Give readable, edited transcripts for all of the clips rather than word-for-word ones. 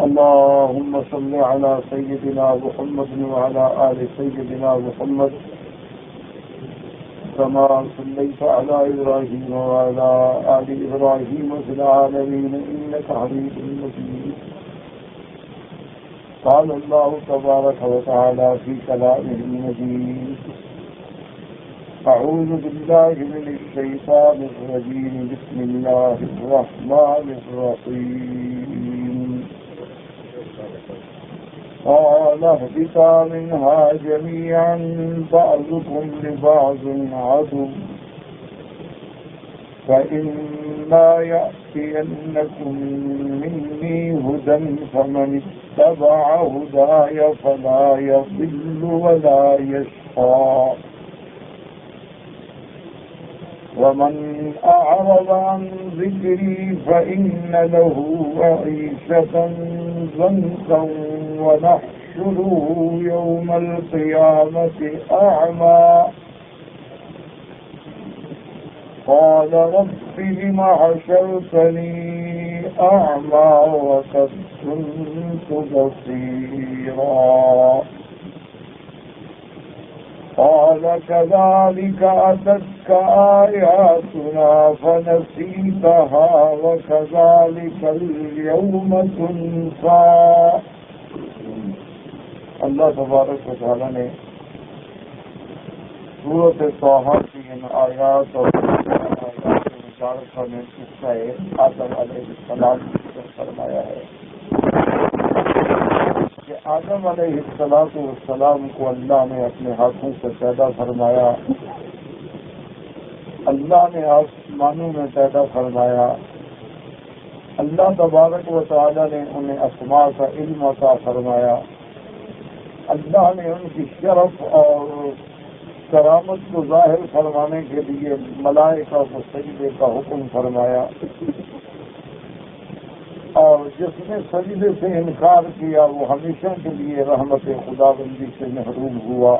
اللهم صل على سيدنا محمد وعلى آل سيدنا محمد كما صليت على إبراهيم وعلى آل إبراهيم في العالمين إنك حميد مجيد. قال الله تبارك وتعالى في كلامه المجيد: أعوذ بالله من الشيطان الرجيم. بسم الله الرحمن الرحيم. قال اهبطا منها جميعا بعضكم لبعض عدو فإما يأتينكم مني هدى فمن اتبع هداي فلا يضل ولا يشقى ومن أعرض عن ذكري فإن له معيشة ضنكا ونحشره يوم القيامة أعمى قال رب لم حشرتني أعمى وقد كنت بصيرا قال كذلك أتتك آياتنا فنسيتها وكذلك اليوم تنسى. اللہ تبارک و تعالیٰ نے سورۃ طٰہٰ کی ان آیات اور آیات مبارکہ میں قصہ آدم علیہ السلام کا ذکر فرمایا ہے کہ آدم علیہ السلام کو اللہ نے اپنے ہاتھوں سے پیدا فرمایا. اللہ نے آسمانوں میں پیدا فرمایا. اللہ تبارک و تعالیٰ نے انہیں اسماء کا علم عطا فرمایا. اللہ نے ان کی شرف اور کرامت کو ظاہر فرمانے کے لیے ملائکہ کو سجدے کا حکم فرمایا، اور جس نے سجدے سے انکار کیا وہ ہمیشہ کے لیے رحمت خداوندی سے محروم ہوا.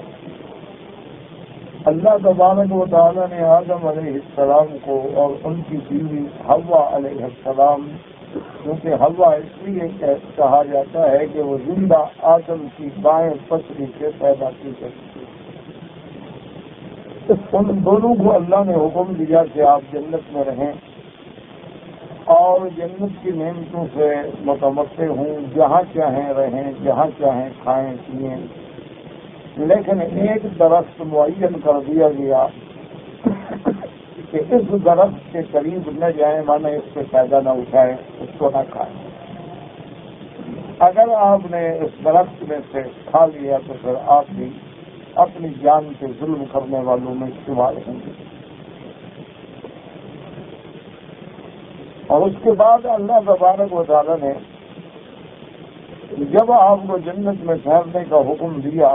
اللہ تبارک و تعالیٰ نے آدم علیہ السلام کو اور ان کی بیوی حوا علیہ السلام، کیونکہ حوا اس لیے کہا جاتا ہے کہ وہ زندہ آدم کی بائیں پسلی سے پیدا کی گئی. ان دونوں کو اللہ نے حکم دیا کہ آپ جنت میں رہیں اور جنت کی نعمتوں سے متمتع ہوں، جہاں چاہیں رہیں، جہاں چاہیں کھائیں پیئیں. لیکن ایک درخت معین کر دیا گیا کہ اس درخت کے قریب نہ جائیں، مانا اس سے فائدہ نہ اٹھائیں، اس کو نہ کھائیں. اگر آپ نے اس درخت میں سے کھا لیا تو پھر آپ بھی اپنی جان سے ظلم کرنے والوں میں شمار ہوں گے. اور اس کے بعد اللہ تبارک و تعالیٰ نے جب آپ کو جنت میں ٹھہرنے کا حکم دیا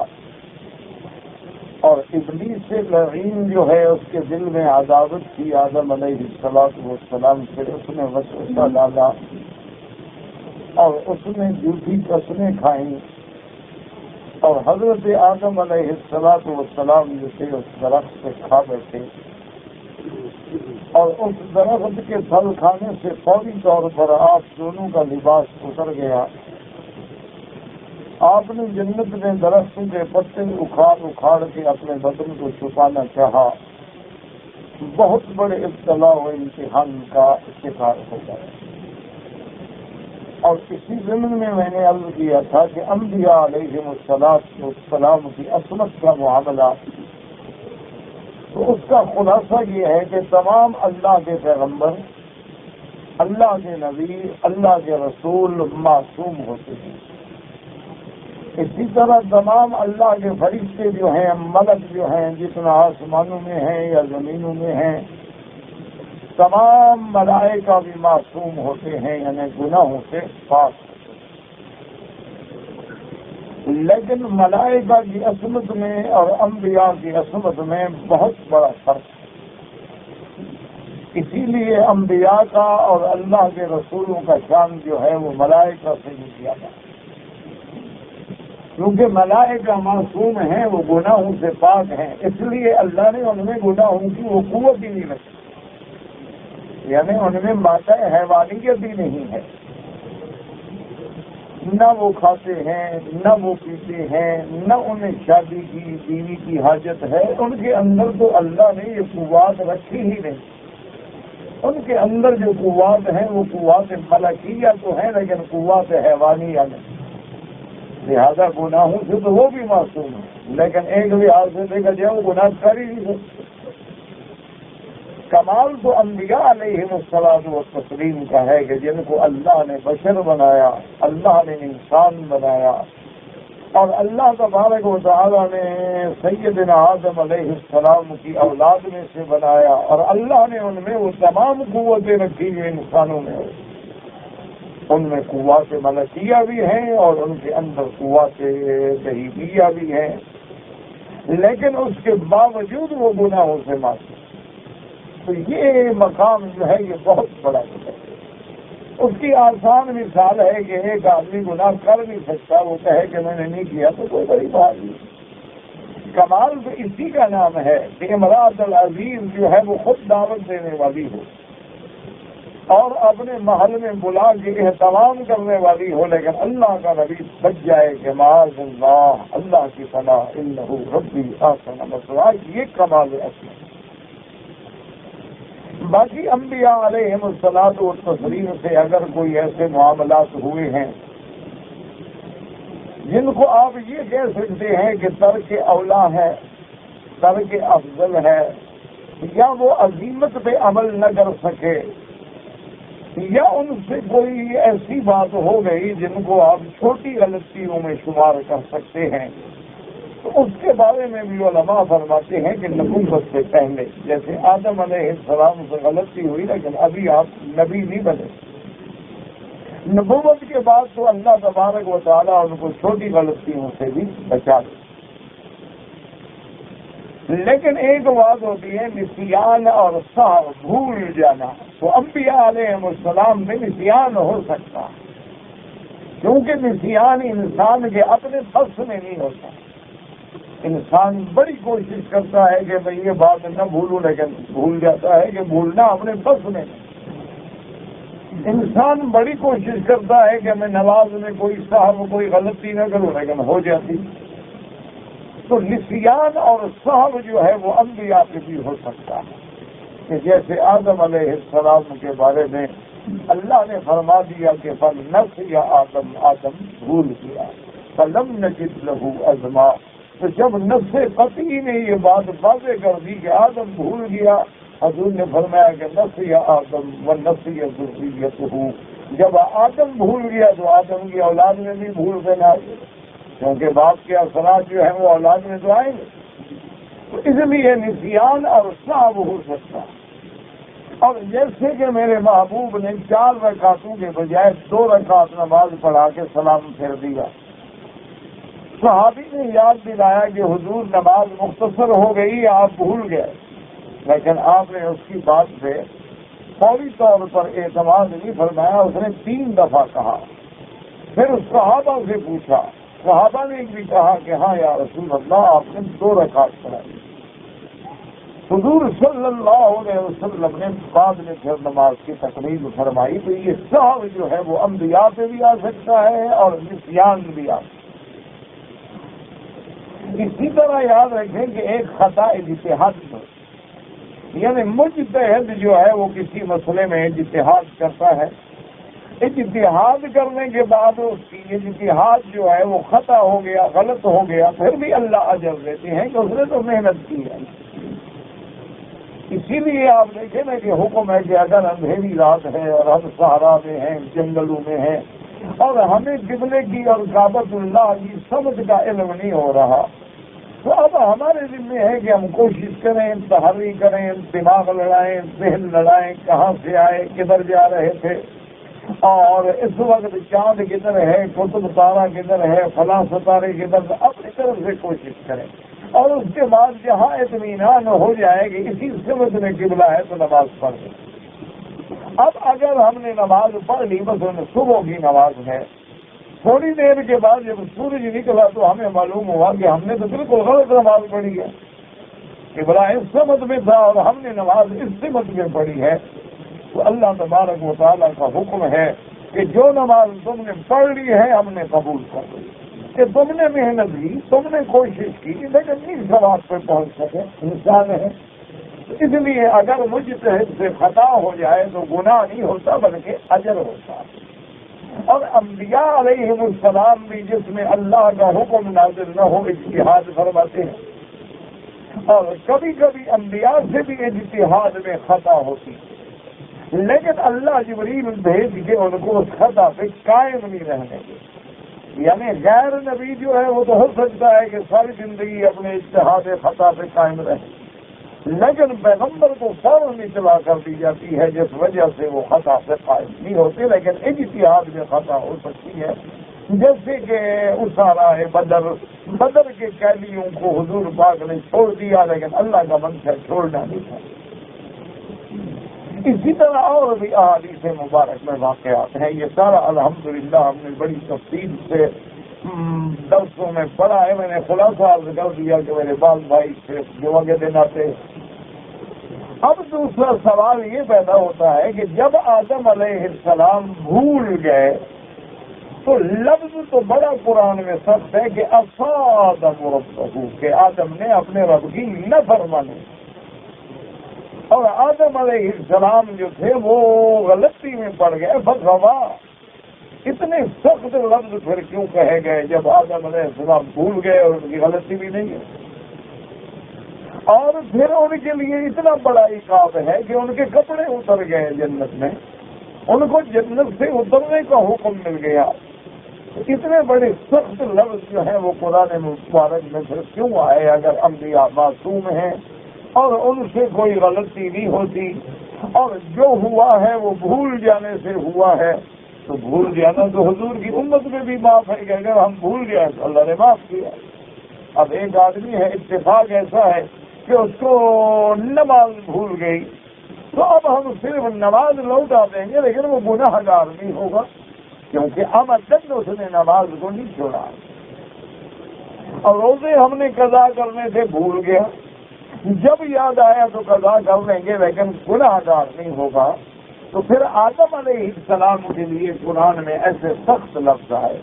اور ابلیس سے لعین جو ہے اس کے دل میں عداوت تھی آدم علیہ السلام سے، اس نے وسوسہ ڈالا اور اس نے جھوٹی قسمیں کھائیں اور حضرت آدم علیہ السلام جو تھے اس درخت سے کھا بیٹھے، اور اس درخت کے پھل کھانے سے فوری طور پر آپ دونوں کا لباس اتر گیا. آپ نے جنت میں درختوں کے پتے اکھاڑ کے اپنے بدن کو چھپانا چاہا، بہت بڑے ابتلا و امتحان کا شکار ہو گیا. اور اسی ضمن میں نے عرض کیا تھا کہ انبیاء علیہ السلام کی عصمت کا معاملہ، تو اس کا خلاصہ یہ ہے کہ تمام اللہ کے پیغمبر، اللہ کے نبی، اللہ کے رسول معصوم ہوتے ہیں. اسی طرح تمام اللہ کے فرشتے جو ہیں، ملک جو ہیں، جتنا آسمانوں میں ہیں یا زمینوں میں ہیں، تمام ملائکہ بھی معصوم ہوتے ہیں، یعنی گناہوں سے پاک. لیکن ملائکہ کی عصمت میں اور انبیاء کی عصمت میں بہت بڑا فرق ہے. اسی لیے انبیاء کا اور اللہ کے رسولوں کا شان جو ہے وہ ملائکہ سے بھی زیادہ ہے، کیونکہ ملائکہ معصوم ہیں، وہ گناہوں سے پاک ہیں. اس لیے اللہ نے ان میں گناہوں کی وہ قوت ہی نہیں رکھی، یعنی ان میں مادہ حیوانیت بھی نہیں ہے. نہ وہ کھاتے ہیں نہ وہ پیتے ہیں نہ انہیں شادی کی بیوی کی حاجت ہے، ان کے اندر تو اللہ نے یہ قوات رکھی ہی نہیں. ان کے اندر جو قوات ہیں وہ قوات ملکیہ تو ہیں لیکن قوات حیوانیہ نہیں. لہذا گناہوں سے تو وہ بھی معصوم ہیں، لیکن ایک لحاظ سے دیکھا جائے وہ گناہ کر ہی نہیں سکتے. کمال تو انبیاء علیہم الصلاۃ والتسلیم کا ہے کہ جن کو اللہ نے بشر بنایا، اللہ نے انسان بنایا، اور اللہ تبارک و تعالیٰ نے سیدنا آدم علیہ السلام کی اولاد میں سے بنایا، اور اللہ نے ان میں وہ تمام قوتیں رکھی ہوئی انسانوں میں. ان میں قوات ملکیہ بھی ہیں اور ان کے اندر قوات تہیبیہ بھی ہیں، لیکن اس کے باوجود وہ گناہوں سے معصوم. تو یہ مقام جو ہے یہ بہت بڑا ہے. اس کی آسان مثال ہے کہ ایک آدمی گناہ کر نہیں سکتا، وہ کہے کہ میں نے نہیں کیا تو کوئی بڑی بات نہیں. کمال تو اسی کا نام ہے کہ امراۃ العزیز جو ہے وہ خود دعوت دینے والی ہو اور اپنے محل میں بلا کے اہتمام کرنے والی ہو، لیکن اللہ کا نبی بچ جائے کہ معاذ اللہ کی پناہ انہ ربی احسن مثوایا. یہ کمال اصل ہے. باقی انبیاء علیہم الصلاۃ والتسلیم سے اگر کوئی ایسے معاملات ہوئے ہیں جن کو آپ یہ کہہ سکتے ہیں کہ ترک اولا ہے، ترک افضل ہے، یا وہ عظیمت پہ عمل نہ کر سکے، یا ان سے کوئی ایسی بات ہو گئی جن کو آپ چھوٹی غلطیوں میں شمار کر سکتے ہیں، تو اس کے بارے میں بھی علماء فرماتے ہیں کہ نبوت سے پہلے جیسے آدم علیہ السلام سے غلطی ہوئی لیکن ابھی آپ نبی نہیں بنے. نبوت کے بعد تو اللہ تبارک و تعالیٰ ان کو چھوٹی غلطیوں سے بھی بچا دے. لیکن ایک بات ہوتی ہے نسیان اور سہو، بھول جانا. تو انبیاء علیہ السلام میں نسیان ہو سکتا کیونکہ نسیان انسان کے اپنے بس میں نہیں ہوتا. انسان بڑی کوشش کرتا ہے کہ میں یہ بات نہ بھولوں، لیکن بھول جاتا ہے کہ بھولنا اپنے بس میں نہیں. انسان بڑی کوشش کرتا ہے کہ میں نماز میں کوئی سہو کوئی غلطی نہ کروں، لیکن ہو جاتی. تو نسیان اور سہو جو ہے وہ انبیاء پہ بھی ہو سکتا ہے کہ جیسے آدم علیہ السلام کے بارے میں اللہ نے فرما دیا کہ فَنَسِيَ آدم بھول گیا، فَلَمْ نَجِدْ لَهُ عَزْمًا. تو جب نفس قطعی نے یہ بات واضح کر دی کہ آدم بھول گیا، حضور نے فرمایا کہ نسی آدم ونسی ذریتہ. جب آدم بھول گیا تو آدم کی اولاد میں بھی بھول دینا، کیونکہ باپ کے اثرات جو ہیں وہ اولاد میں تو آئیں گے. تو اس لیے نسیان اور سہو ہو سکتا. اور جیسے کہ میرے محبوب نے 4 رکعتوں کے بجائے 2 رکعت نماز پڑھا کے سلام پھیر دیا، صحابی نے یاد دلایا کہ حضور نماز مختصر ہو گئی، آپ بھول گئے، لیکن آپ نے اس کی بات پہ فوری طور پر اعتماد نہیں فرمایا. اس نے 3 دفعہ کہا. پھر اس صحابہ سے پوچھا، صحابہ نے بھی کہا کہ ہاں یا رسول اللہ آپ نے 2 رکعت پڑھائی. حضور صلی اللہ علیہ وسلم نے بعد میں پھر نماز کی تقریر فرمائی. تو یہ سہو جو ہے وہ انبیاء پہ بھی آ سکتا ہے اور نسیان بھی آ سکتا ہے. اسی طرح یاد رکھیں کہ ایک خطا اجتہاد ہے، یعنی مجتہد جو ہے وہ کسی مسئلے میں اجتہاد کرتا ہے، اجتہاد کرنے کے بعد اس کی اجتہاد جو ہے وہ خطا ہو گیا، غلط ہو گیا، پھر بھی اللہ اجر دیتے ہیں کہ اس نے تو محنت کی ہے. اسی لیے آپ دیکھیں نا کہ حکم ہے کہ اگر اندھیری رات ہے اور ہم صحرا میں ہیں، جنگلوں میں ہیں، اور ہمیں قبلے کی اور کعبۃ اللہ کی سمجھ کا علم نہیں ہو رہا، تو اب ہمارے ذمہ ہے کہ ہم کوشش کریں، تحری کریں، دماغ لڑائیں، ذہن لڑائیں، کہاں سے آئے، کدھر جا رہے تھے، اور اس وقت چاند کدھر ہے، قطب تارا کدھر ہے، فلاں ستارے کدھر، اپنی طرف سے کوشش کریں. اور اس کے بعد جہاں اطمینان ہو جائے کہ اسی سمت میں قبلہ ہے تو نماز پڑھ دیں. اب اگر ہم نے نماز پڑھ لی، مثلا صبح کی نماز ہے، تھوڑی دیر کے بعد جب سورج نکلا تو ہمیں معلوم ہوا کہ ہم نے تو بالکل غلط نماز پڑھی ہے، قبلہ اس سمت میں تھا اور ہم نے نماز اس سمت میں پڑھی ہے. تو اللہ تبارک و تعالیٰ کا حکم ہے کہ جو نماز تم نے پڑھ لی ہے ہم نے قبول کر لی، کہ تم نے محنت کی، تم نے کوشش کی، لیکن نہیں ثواب پہ پہنچ سکے، انسان ہے۔ اس لیے اگر مجتہد سے خطا ہو جائے تو گناہ نہیں ہوتا بلکہ اجر ہوتا۔ اور انبیاء علیہم السلام بھی جس میں اللہ کا حکم نازل نہ ہو اجتہاد فرماتے ہیں، اور کبھی کبھی انبیاء سے بھی اجتہاد میں خطا ہوتی ہے، لیکن اللہ جبریل بھیج کے ان کو اس خطا پہ قائم نہیں رہنے دے۔ یعنی غیر نبی جو ہے وہ تو ہو سکتا ہے کہ ساری زندگی اپنے اجتہاد خطا پہ قائم رہے، لیکن پیغمبر کو فوراً اطلاع کر دی جاتی ہے جس وجہ سے وہ خطا سے قائم نہیں ہوتے، لیکن اجتہاد میں خطا ہو سکتی ہے۔ جیسے کہ اسارا بدر کے قیدیوں کو حضور پاک نے چھوڑ دیا، لیکن اللہ کا منشا چھوڑنا نہیں تھا۔ اسی طرح اور بھی احادیث مبارک میں واقعات ہیں، یہ سارا الحمدللہ ہم نے بڑی تفصیل سے درسوں میں پڑھا ہے۔ میں نے خلاصہ عرض کر دیا کہ میرے بال بھائی صرف جمعہ کے دن آتے۔ اب دوسرا سوال یہ پیدا ہوتا ہے کہ جب آدم علیہ السلام بھول گئے تو لفظ تو بڑا قرآن میں سخت ہے کہ اصادم ربہ، کہ آدم نے اپنے رب کی نافرمانی، اور آدم علیہ السلام جو تھے وہ غلطی میں پڑ گئے، فغوا۔ اتنے سخت لفظ پھر کیوں کہے گئے جب آدم علیہ السلام بھول گئے اور ان کی غلطی بھی نہیں ہے؟ اور پھر ان کے لیے اتنا بڑا عقاب ہے کہ ان کے کپڑے اتر گئے جنت میں، ان کو جنت سے اترنے کا حکم مل گیا۔ اتنے بڑے سخت لفظ جو ہیں وہ قرآن مبارک میں پھر کیوں آئے اگر انبیاء معصوم ہیں اور ان سے کوئی غلطی نہیں ہوتی، اور جو ہوا ہے وہ بھول جانے سے ہوا ہے، تو بھول جانا تو حضور کی امت میں بھی معاف ہے کہ اگر ہم بھول گئے تو اللہ نے معاف کیا۔ اب ایک آدمی ہے، اتفاق ایسا ہے کہ اس کو نماز بھول گئی، تو اب ہم صرف نماز لوٹا دیں گے، لیکن وہ گناہ گار نہیں ہوگا، کیونکہ عمدن اس نے نماز کو نہیں چھوڑا۔ اور روزے ہم نے قضا کرنے سے بھول گیا، جب یاد آیا تو قضا کر لیں گے، لیکن گناہ گار نہیں ہوگا۔ تو پھر آدم علیہ السلام کے لیے قرآن میں ایسے سخت لفظ آئے،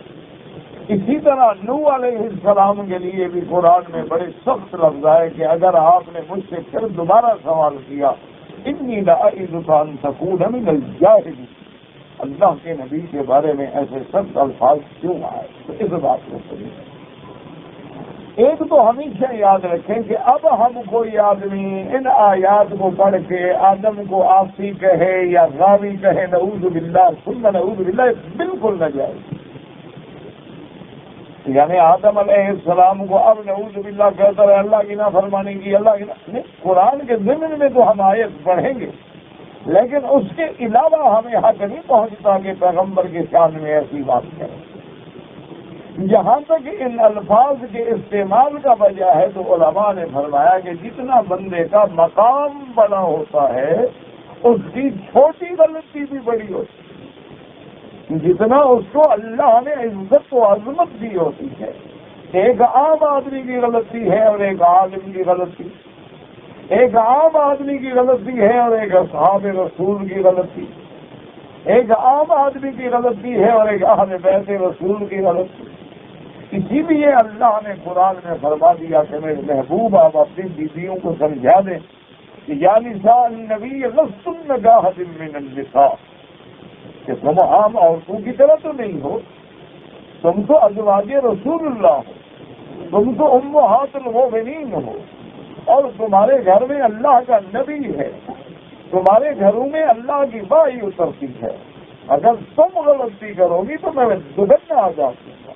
اسی طرح نوح علیہ السلام کے لیے بھی قرآن میں بڑے سخت لفظ آئے کہ اگر آپ نے مجھ سے پھر دوبارہ سوال کیا، انی لأعظک ان تکون من الجاہلین، اللہ کے نبی کے بارے میں ایسے سخت الفاظ کیوں آئے؟ تو اس بات کو سمجھیں۔ ایک تو ہمیشہ یاد رکھیں کہ اب ہم کوئی آدمی ان آیات کو پڑھ کے آدم کو آسی کہے یا غاوی کہے، نعوذ باللہ ثم نعوذ باللہ، بالکل نہ جائے۔ یعنی آدم علیہ السلام کو اب نعوذ باللہ کہتا ہے اللہ کی نافرمانی کی، اللہ کی نہیں، قرآن کے ضمن میں تو ہم آیت پڑھیں گے، لیکن اس کے علاوہ ہمیں حق نہیں پہنچتا کہ پیغمبر کے شان میں ایسی بات کریں۔ جہاں تک ان الفاظ کے استعمال کا وجہ ہے تو علماء نے فرمایا کہ جتنا بندے کا مقام بڑا ہوتا ہے اس کی چھوٹی غلطی بھی بڑی ہوتی ہے، جتنا اس کو اللہ نے عزت و عظمت دی ہوتی ہے۔ ایک عام آدمی کی غلطی ہے اور ایک عالم کی غلطی، ایک عام آدمی کی غلطی ہے اور ایک اصحاب رسول کی غلطی، ایک عام آدمی کی غلطی ہے اور ایک اہل بیت رسول کی غلطی۔ اسی لیے اللہ نے قرآن میں فرما دیا کہ میرے محبوب آپ اپنی بیویوں کو سمجھا دیں کہ یا نساء النبی لستن کاحد من النساء، کہ تم عام عورتوں کی طرح تو نہیں ہو، تم تو ازواج رسول اللہ ہو، تم تو امہات المؤمنین ہو، اور تمہارے گھر میں اللہ کا نبی ہے، تمہارے گھروں میں اللہ کی وحی اترتی ہے، اگر تم غلطی کرو گی تو میں دوگنا عذاب دوں گا۔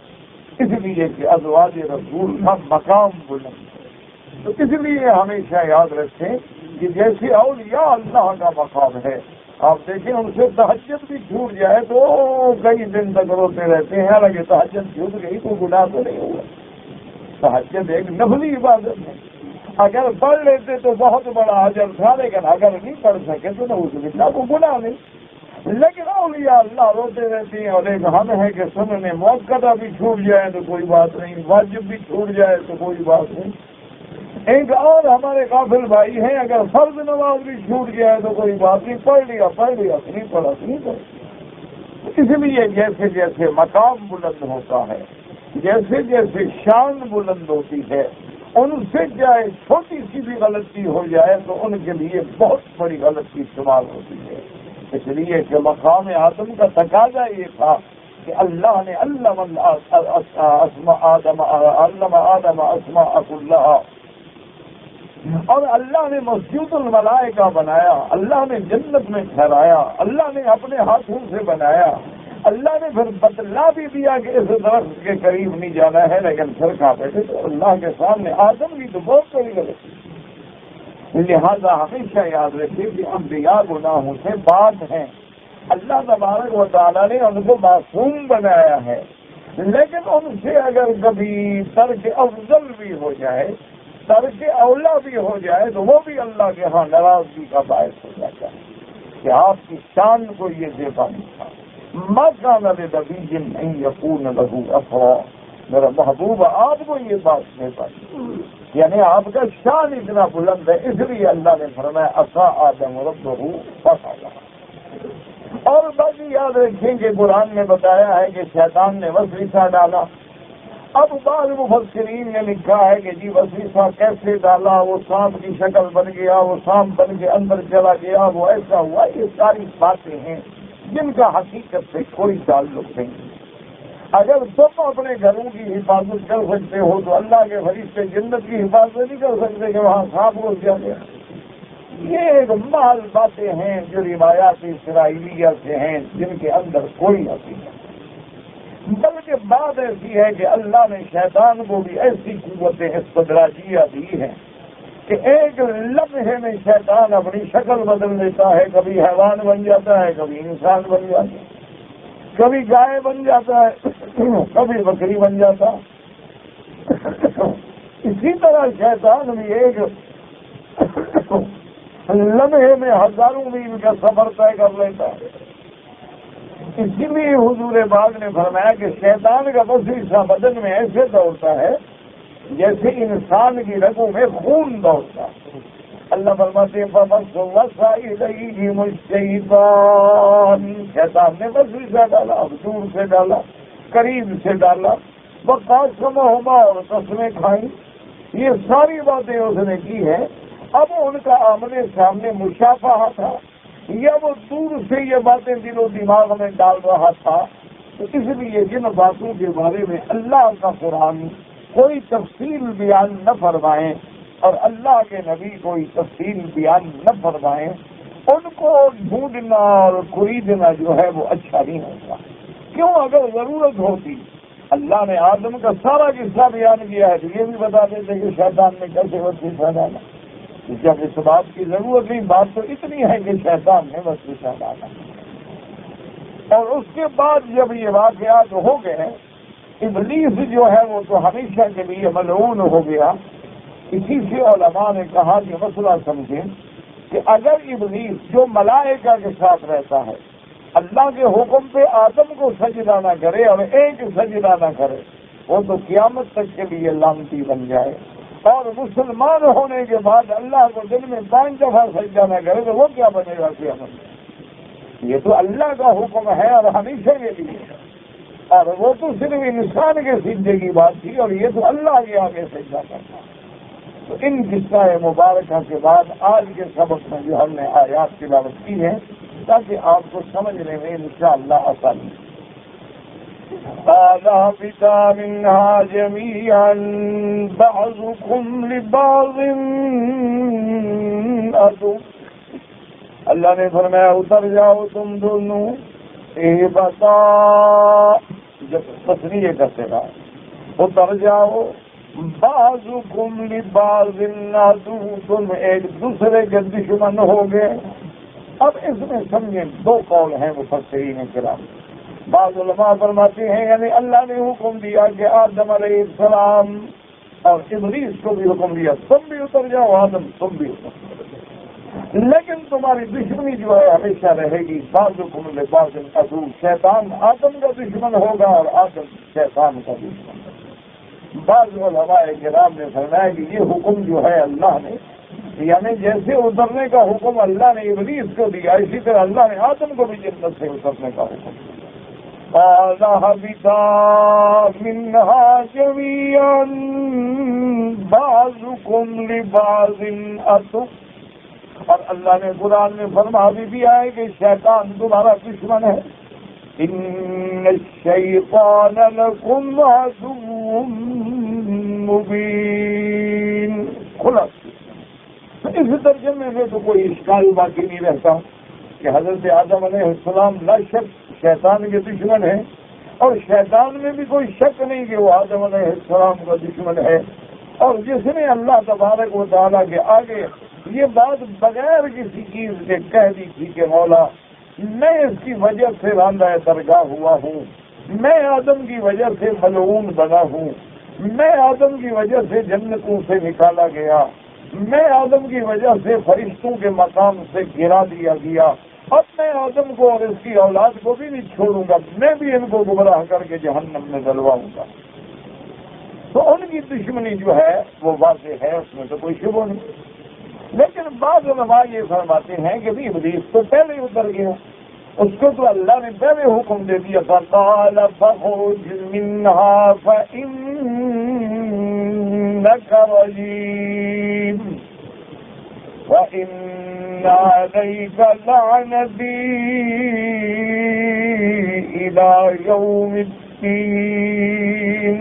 اس لیے کہ ازواج رسول کا مقام بلند ہے۔ تو اس لیے ہمیشہ یاد رکھیں کہ جیسے اولیاء اللہ کا مقام ہے، آپ دیکھیں ان سے تہجد بھی چھوٹ جائے تو کئی دن تک روتے رہتے ہیں، حالانکہ تہجد چھوٹ گئی تو گناہ تو نہیں ہوا۔ تہجد ایک نفلی عبادت ہے، اگر پڑھ لیتے تو بہت بڑا اجر تھا، لیکن اگر نہیں پڑھ سکے تو نعوذ باللہ وہ گناہ نہیں۔ لیکن اولیاء اللہ روتے رہتے ہیں، اور ایک ہم ہے کہ سننے موقع بھی چھوٹ جائے تو کوئی بات نہیں، واجب بھی چھوٹ جائے تو کوئی بات نہیں۔ ایک اور ہمارے غافل بھائی ہیں، اگر فرض نماز بھی چھوٹ گیا ہے تو کوئی بات نہیں، پڑھ لیا نہیں پڑھا تو نہیں پڑھا۔ اس لیے جیسے جیسے مقام بلند ہوتا ہے، جیسے جیسے شان بلند ہوتی ہے، ان سے چاہے چھوٹی سی بھی غلطی ہو جائے تو ان کے لیے بہت بڑی غلطی شمار ہوتی ہے۔ اس لیے کہ مقام آدم کا تقاضا یہ تھا کہ اللہ نے علم آدم اسماء کلھا، اور اللہ نے مسجد الملائکہ بنایا، اللہ نے جنت میں ٹھہرایا، اللہ نے اپنے ہاتھوں سے بنایا، اللہ نے پھر بتلا بھی دیا کہ اس درخت کے قریب نہیں جانا ہے، لیکن پھر کہا بیٹھے تو اللہ کے سامنے آدم کی تو بہت بڑی غلطی۔ لہذا ہمیشہ یاد رکھیے کہ انبیاء گناہوں سے پاک ہیں، اللہ تبارک و تعالیٰ نے ان کو معصوم بنایا ہے، لیکن ان سے اگر کبھی ترک افضل بھی ہو جائے، ترک اولا بھی ہو جائے، تو وہ بھی اللہ کے ہاں ناراضگی کا باعث ہو جاتا ہے کہ آپ کی شان کو یہ دیتا نہیں تھا۔ ما کان لنبی ان یکون لہ اسریٰ، میرا محبوب آپ کو یہ بات نہیں پاتی، یعنی آپ کا شان اتنا بلند ہے، اس لیے اللہ نے فرمایا عصیٰ آدم ربہ فغویٰ۔ اور باقی یاد رکھیں کہ قرآن میں بتایا ہے کہ شیطان نے وسوسہ ڈالا۔ اب بعض مفسرین نے لکھا ہے کہ جی وسوسہ کیسے ڈالا، وہ سانپ کی شکل بن گیا، وہ سانپ بن کے اندر چلا گیا، وہ ایسا ہوا، یہ ساری باتیں ہیں جن کا حقیقت سے کوئی تعلق نہیں۔ اگر تم اپنے گھروں کی حفاظت کر سکتے ہو تو اللہ کے فرشتے جنت کی حفاظت نہیں کر سکتے کہ وہاں سانپ گھس جاتے۔ یہ ایک محض باتیں ہیں جو روایات اسرائیلیہ سے ہیں، جن کے اندر کوئی حقیقت نہیں، بلکہ بات ایسی ہے کہ اللہ نے شیطان کو بھی ایسی قوتیں استدراجیہ دی ہیں کہ ایک لمحے میں شیطان اپنی شکل بدل لیتا ہے، کبھی حیوان بن جاتا ہے، کبھی انسان بن جاتا ہے، کبھی گائے بن جاتا ہے، کبھی بکری بن جاتا ہے۔ اسی طرح شیطان بھی ایک لمحے میں ہزاروں میل کا سفر طے کر لیتا ہے۔ اسی لیے حضور پاک نے فرمایا کہ شیطان کا وسوسہ بدن میں ایسے دوڑتا ہے جیسے انسان کی رگوں میں خون دوڑتا ہے۔ اللہ فرماتے فوسوس الیہم الشیطان، شیطان نے وسوسہ ڈالا، اب دور سے ڈالا، قریب سے ڈالا، وقاسمہما، اور قسمیں کھائیں، یہ ساری باتیں اس نے کی ہیں۔ اب ان کا آمنے سامنے مشافہہ تھا، یا وہ دور سے یہ باتیں دل و دماغ میں ڈال رہا تھا، تو اس لیے جن باتوں کے بارے میں اللہ کا قرآن کوئی تفصیل بیان نہ فرمائیں اور اللہ کے نبی کوئی تفصیل بیان نہ فرمائیں، ان کو ڈھونڈنا اور خریدنا جو ہے وہ اچھا نہیں ہوتا۔ کیوں؟ اگر ضرورت ہوتی، اللہ نے آدم کا سارا قصہ بیان کیا ہے تو یہ بھی بتا دیتے کہ شیطان نے کیسے وسوسہ ڈالا۔ جب اس بات کی ضرورت نہیں، بات تو اتنی ہے کہ شیطان نے وسوسہ ڈالا۔ اور اس کے بعد جب یہ واقعات ہو گئے، ابلیس جو ہے وہ تو ہمیشہ کے لیے ملعون ہو گیا۔ اسی سے علماء نے کہا کہ مسئلہ سمجھیں کہ اگر ابلیس جو ملائکہ کے ساتھ رہتا ہے، اللہ کے حکم پہ آدم کو سجدہ نہ کرے اور ایک سجدہ نہ کرے، وہ تو قیامت تک کے لیے لعنتی بن جائے، اور مسلمان ہونے کے بعد اللہ کو دن میں 5 دفعہ سجدہ نہ کرے تو وہ کیا بنے گا قیامت میں؟ یہ تو اللہ کا حکم ہے اور ہمیشہ کے لیے، اور وہ تو صرف انسان کے سجدے کی بات تھی، اور یہ تو اللہ کے آگے سجدہ کرنا۔ تو ان قصہ مبارکہ کے بعد آج کے سبق میں جو ہم نے آیات تلاوت کی ہے تاکہ آپ کو سمجھنے میں انشاءاللہ آسانی۔ قَالَ اهْبِطَا مِنْهَا جَمِيعًا بَعْضُكُمْ لِبَعْضٍ عَدُوٌّ، اللہ نے فرمایا اتر جاؤ تم دونوں، اہبطا، جب تصریح کرتے گا اتر جاؤ، بعضکم لبعض عدو، تم ایک دوسرے کے دشمن ہو گئے۔ اب اس میں سمجھیں 2 قول ہیں مفسرین کرام۔ بعض علماء فرماتے ہیں یعنی اللہ نے حکم دیا کہ آدم علیہ السلام اور ابلیس کو بھی حکم دیا تم بھی اتر جاؤ، آدم تم بھی اتر جاؤ، لیکن تمہاری دشمنی جو ہے ہمیشہ رہے گی۔ بعضکم لبعض عدو، شیطان آدم کا دشمن ہوگا اور آدم شیطان کا دشمن ہوگا۔ بعض علماء کرام نے فرمایا کہ یہ حکم جو ہے اللہ نے، یعنی جیسے اترنے کا حکم اللہ نے ابلیس کو دیا، اسی طرح اللہ نے آدم کو بھی جنت سے اترنے کا حکم دیا۔ قال اهبطا منها جميعا بعضكم لبعض عدو. اور اللہ نے قرآن میں فرما بھی دیا ہے کہ شیطان تمہارا دشمن ہے. ان الشیطان لکم عدو مبین. خلاص اس ترجمے سے تو کوئی اشکال باقی نہیں رہتا کہ حضرت آدم علیہ السلام لا شک شیطان کے دشمن ہیں، اور شیطان میں بھی کوئی شک نہیں کہ وہ آدم علیہ السلام کا دشمن ہے. اور جس نے اللہ تبارک و تعالیٰ کے آگے یہ بات بغیر کسی چیز کے کہہ دی تھی کہ مولا میں اس کی وجہ سے راندہ درگاہ ہوا ہوں، میں آدم کی وجہ سے ملعون بنا ہوں، میں آدم کی وجہ سے جنتوں سے نکالا گیا، میں آدم کی وجہ سے فرشتوں کے مقام سے گرا دیا گیا، اب میں آدم کو اور اس کی اولاد کو بھی نہیں چھوڑوں گا، میں بھی ان کو گمراہ کر کے جہنم میں ڈلواؤں گا. تو ان کی دشمنی جو ہے وہ واضح ہے، اس میں تو کوئی شبہ نہیں. لیکن بعض علماء یہ فرماتے ہیں کہ بھی ابلیس تو پہلے ہی اتر گیا، اس کو تو اللہ نے پہلے حکم دے دیا تھا قال فاخرج منها فإنك رجيم وإن عليك لعنتي إلى يوم الدين.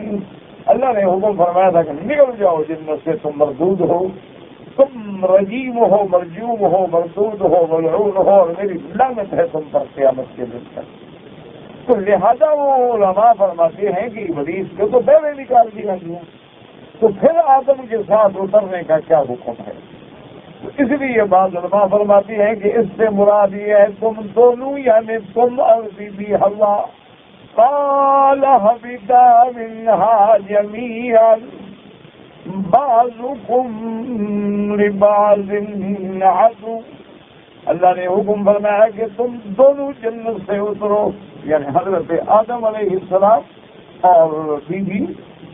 اللہ نے حکم فرمایا تھا کہ نکل جاؤ جنت سے، تم مردود ہو، تم رجیم ہو، مرجوم ہو، مردود ہو، ملعون ہو، اور میری لعنت ہے تم پر قیامت کے دن تک. تو لہذا وہ علماء فرماتے ہیں کہ ابلیس کو تو پہلے نکال دیا گیا، تو پھر آدم کے ساتھ اترنے کا کیا حکم ہے؟ تو اس لیے بعض علماء فرماتی ہیں کہ اس سے مراد یہ ہے تم دونوں، یعنی تم اور بی بی حوا. قال اهبطا منها جميعا بعضكم لبعض عدو. اللہ نے حکم فرمایا کہ تم دونوں جنت سے اترو، یعنی حضرت آدم علیہ السلام اور بی بی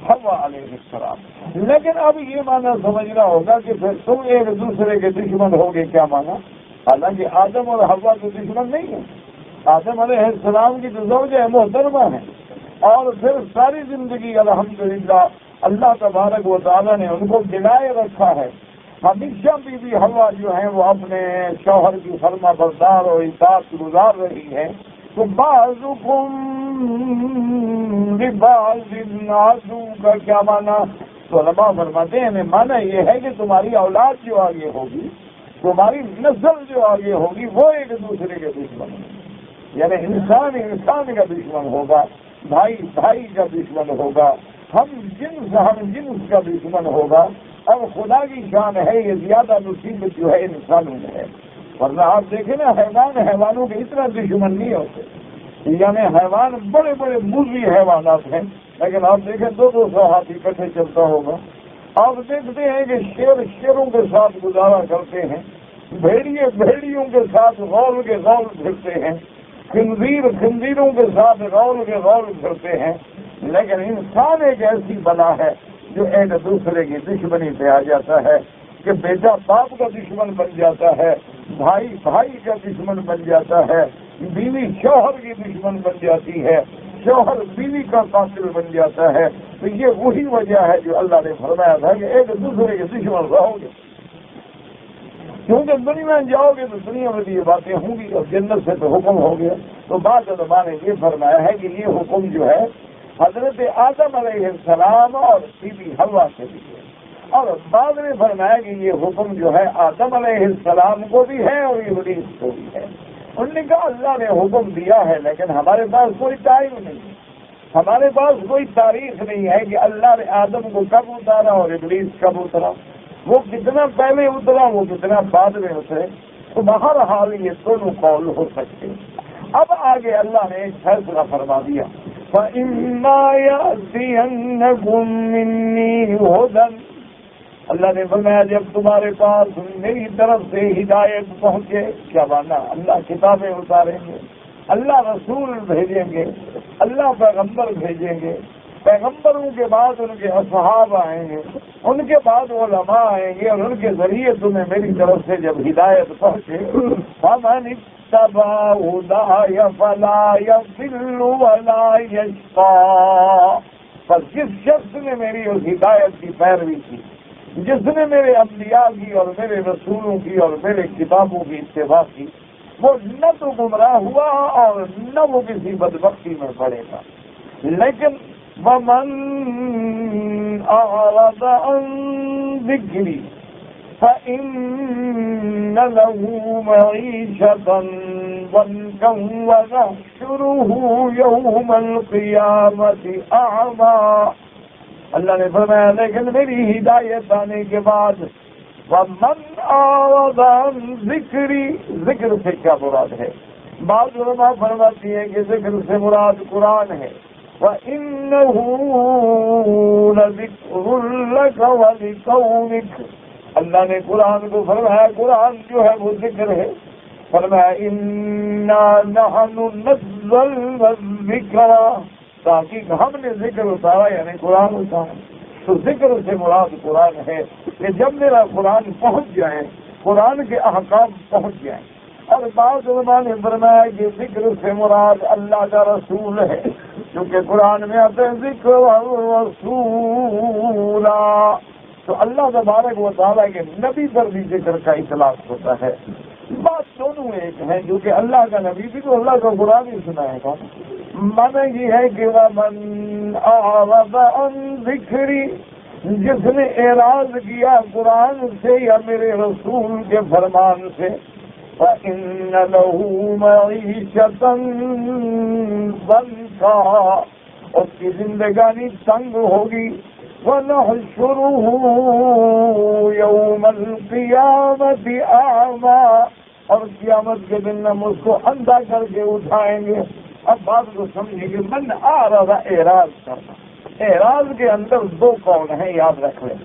حوا علیہ السلام. لیکن اب یہ معنی سمجھنا ہوگا کہ پھر تم ایک دوسرے کے دشمن ہوگے، کیا معنی؟ حالانکہ آدم اور حوا تو دشمن نہیں ہے. آدم علیہ السلام کی تو زوجہ محترمہ ہے، اور پھر ساری زندگی الحمدللہ اللہ تبارک و تعالیٰ نے ان کو ملائے رکھا ہے. ہمیشہ بی بی حوا جو ہیں وہ اپنے شوہر کی فرما بردار اور اطاعت گزار رہی ہے. تو بعضکم لبعض عدو کا کیا معنی؟ تو علماء فرماتے ہیں معنی یہ ہے کہ تمہاری اولاد جو آگے ہوگی، تمہاری نسل جو آگے ہوگی، وہ ایک دوسرے کے دشمن ہیں. یعنی انسان انسان کا دشمن ہوگا، بھائی بھائی کا دشمن ہوگا، ہم جنس کا دشمن ہوگا. اور خدا کی شان ہے یہ زیادہ مصیبت جو ہے انسانوں میں ہے. ورنہ آپ دیکھیں نا حیوانوں کے اتنا دشمن نہیں ہوتے. یعنی حیوان بڑے بڑے موذی حیوانات ہیں، لیکن آپ دیکھیں 200 ہاتھی کٹھے چلتا ہوگا. آپ دیکھتے ہیں کہ شیر شیروں کے ساتھ گزارا کرتے ہیں، بھیڑیے بھیڑیوں کے ساتھ غول کے غول پھرتے ہیں، خنزیر خنزیروں کے ساتھ غول کے غول پھرتے ہیں. لیکن انسان ایک ایسی بلا ہے جو ایک دوسرے کی دشمنی پہ آ جاتا ہے کہ بیٹا باپ کا دشمن بن جاتا ہے، بھائی بھائی کا دشمن بن جاتا ہے، بیوی شوہر کی دشمن بن جاتی ہے، شوہر بیوی کا قاتل بن جاتا ہے. تو یہ وہی وجہ ہے جو اللہ نے فرمایا تھا کہ ایک دوسرے کے دشمن رہو گے، کیونکہ دنیا میں جاؤ گے تو دنیا میں بھی یہ باتیں ہوں گی، اور جنت سے تو حکم ہو گیا. تو بعض علماء نے یہ فرمایا ہے کہ یہ حکم جو ہے حضرت آدم علیہ السلام اور بی بی حوا سے بھی ہے، اور بعض نے فرمایا کہ یہ حکم جو ہے آدم علیہ السلام کو بھی ہے اور ابلیس کو بھی ہے. انہوں نے کہا اللہ نے حکم دیا ہے لیکن ہمارے پاس کوئی ٹائم نہیں، ہمارے پاس کوئی تاریخ نہیں ہے کہ اللہ نے آدم کو کب اتارا اور ابلیس کب اترا، وہ کتنا پہلے اترا وہ کتنا بعد میں اترے. تو بہرحال یہ دونوں قول ہو سکتے. اب آگے اللہ نے ایک فیصلہ فرما دیا فَإِمَّا يَأْتِيَنَّكُم مِّنِّي هُدًى. اللہ نے فرمایا جب تمہارے پاس میری طرف سے ہدایت پہنچے، کیا مانا؟ اللہ کتابیں اتاریں گے، اللہ رسول بھیجیں گے، اللہ پیغمبر بھیجیں گے، پیغمبروں کے بعد ان کے اصحاب آئیں گے، ان کے بعد علماء آئیں گے، اور ان کے ذریعے تمہیں میری طرف سے جب ہدایت پہنچے فَمَنِ اتَّبَعَ هُدَايَ فَلَا يَضِلُّ وَلَا يَشْقَىٰ، بس جس شخص نے میری اس ہدایت کی پیروی کی، جس نے میرے انبیاء کی اور میرے رسولوں کی اور میرے کتابوں کی اتباع کی، وہ نہ تو گمراہ ہوا اور نہ وہ کسی بدبختی میں پڑے گا۔ لیکن وَمَنْ أَعْرَضَ عَنْ ذِكْرِي فَإِنَّ لَهُ مَعِيشَةً ضَنكًا وَنَحْشُرُهُ يَوْمَ الْقِيَامَةِ أَعْمَىٰ۔ اللہ نے فرمایا لیکن میری ہدایت آنے کے بعد وَمَنْ أَعْرَضَ عَنْ ذِكْرِي، ذکر سے کیا مراد ہے؟ بعض علماء فرماتی ہیں کہ ذکر سے مراد قرآن ہے، وَإِنَّهُ لَذِكْرٌ لَكَ وَلِقَوْمِكَ، اللہ نے قرآن کو فرمایا قرآن جو ہے وہ ذکر ہے، فرمایا إِنَّا نَحْنُ نَزَّلْنَا الذِّكْرَ، تاکہ ہم نے ذکر اتارا یعنی قرآن اتارا۔ تو ذکر سے مراد قرآن ہے کہ جب میرا قرآن پہنچ جائے، قرآن کے احکام پہنچ جائیں۔ اور بعض علماء نے فرمایا کہ ذکر سے مراد اللہ کا رسول ہے، کیونکہ قرآن میں آتے ہیں ذکر رسولا، تو اللہ تبارک و تعالیٰ کے نبی پر بھی ذکر کا اطلاق ہوتا ہے۔ بات دونوں ایک ہیں، جو کہ اللہ کا نبی بھی تو اللہ کا قرآن ہی سنائے گا۔ معنی یہ ہے کہ وَمَنْ أَعْرَضَ عَنْ ذِكْرِي، جس نے اعراض کیا قرآن سے یا میرے رسول کے فرمان سے، فَإِنَّ لَهُ مَعِيشَةً ضَنكًا، اس کی زندگانی تنگ ہوگی، وَنَحْشُرُهُ يَوْمَ الْقِيَامَةِ أَعْمَىٰ، اور قیامت کے دن ہم اس کو اندھا کر کے اٹھائیں گے۔ اب بات کو سمجھیں کہ من اعرض، اعراض کرنا، اعراض کے اندر دو قول ہیں، یاد رکھ لیں۔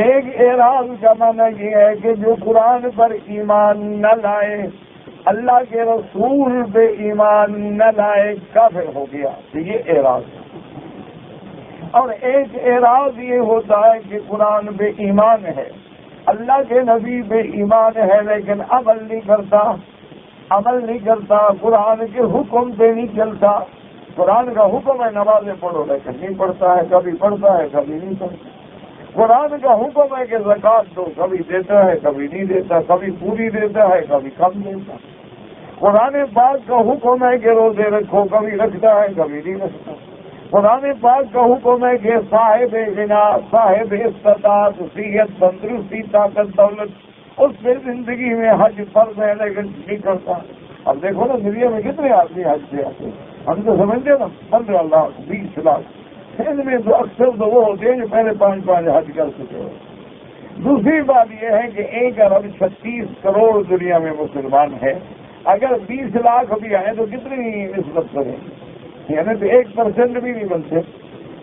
ایک اعراض کا معنی یہ ہے کہ جو قرآن پر ایمان نہ لائے، اللہ کے رسول پہ ایمان نہ لائے، کافر ہو گیا، تو یہ اعراض ہے۔ اور ایک اعراض یہ ہوتا ہے کہ قرآن پہ ایمان ہے، اللہ کے نبی پہ ایمان ہے، لیکن عمل نہیں کرتا، قرآن کے حکم پہ نہیں چلتا۔ قرآن کا حکم ہے نمازیں پڑھو، لیکن نہیں پڑھتا ہے، کبھی پڑھتا ہے کبھی نہیں پڑھتا۔ قرآن کا حکم ہے کہ زکوٰۃ دو، کبھی دیتا ہے کبھی نہیں دیتا، کبھی پوری دیتا ہے کبھی کم دیتا۔ قرآن پاک کا حکم ہے کہ روزے رکھو، کبھی رکھتا ہے کبھی نہیں رکھتا۔ قرآن پاک کا حکم ہے کہ صاحب غنا، صاحب استطاعت، صحت، تندرستی، طاقت، دولت، اس پہ زندگی میں حج فرض ہے لیکن نہیں کرتا۔ اب دیکھو نا دنیا میں کتنے آدمی حج سے آتے ہیں، ہم تو سمجھتے نا 15 لاکھ 20 لاکھ، ان میں تو اکثر تو وہ ہوتے ہیں جو پہلے 5 حج کر چکے ہو۔ دوسری بات یہ ہے کہ 1 ارب 36 کروڑ دنیا میں مسلمان ہے، اگر 20 لاکھ بھی آئے تو کتنی نسبت کریں، یعنی تو 1% بھی نہیں بنتے۔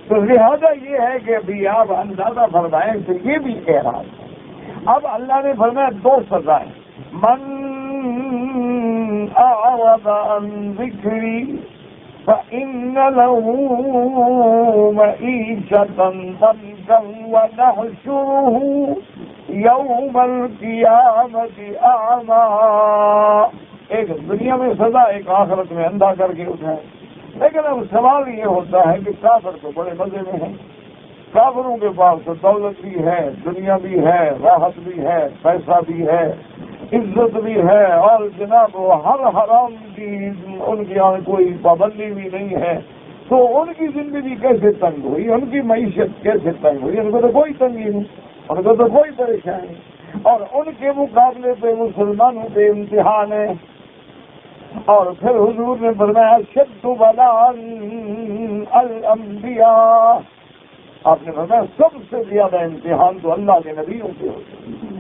تو لہذا یہ ہے کہ ابھی آپ اندازہ فرمائیں تو یہ بھی اعراض ہے۔ اب اللہ نے فرمایا 2 سزائیں، من اعرض عن ذکری فإن له معیشة ضنکا ونحشره یوم القیامة اعمیٰ، ایک دنیا میں سزا، ایک آخرت میں اندھا کر کے اٹھائے۔ لیکن اب سوال یہ ہوتا ہے کہ کافر تو بڑے مزے میں ہیں، کافروں کے پاس تو دولت بھی ہے، دنیا بھی ہے، راحت بھی ہے، پیسہ بھی ہے، عزت بھی ہے، اور جناب ہر حرام کی ان کی کوئی پابندی بھی نہیں ہے، تو ان کی زندگی کیسے تنگ ہوئی، ان کی معیشت کیسے تنگ ہوئی؟ ان کو تو کوئی تنگی نہیں، ان کو تو کوئی پریشانی، اور ان کے مقابلے پہ مسلمانوں پہ امتحان ہے۔ اور پھر حضور نے فرمایا شد بلاء الانبیاء، آپ نے فرمایا سب سے زیادہ امتحان تو اللہ کے نبیوں کے ہوتے ہیں،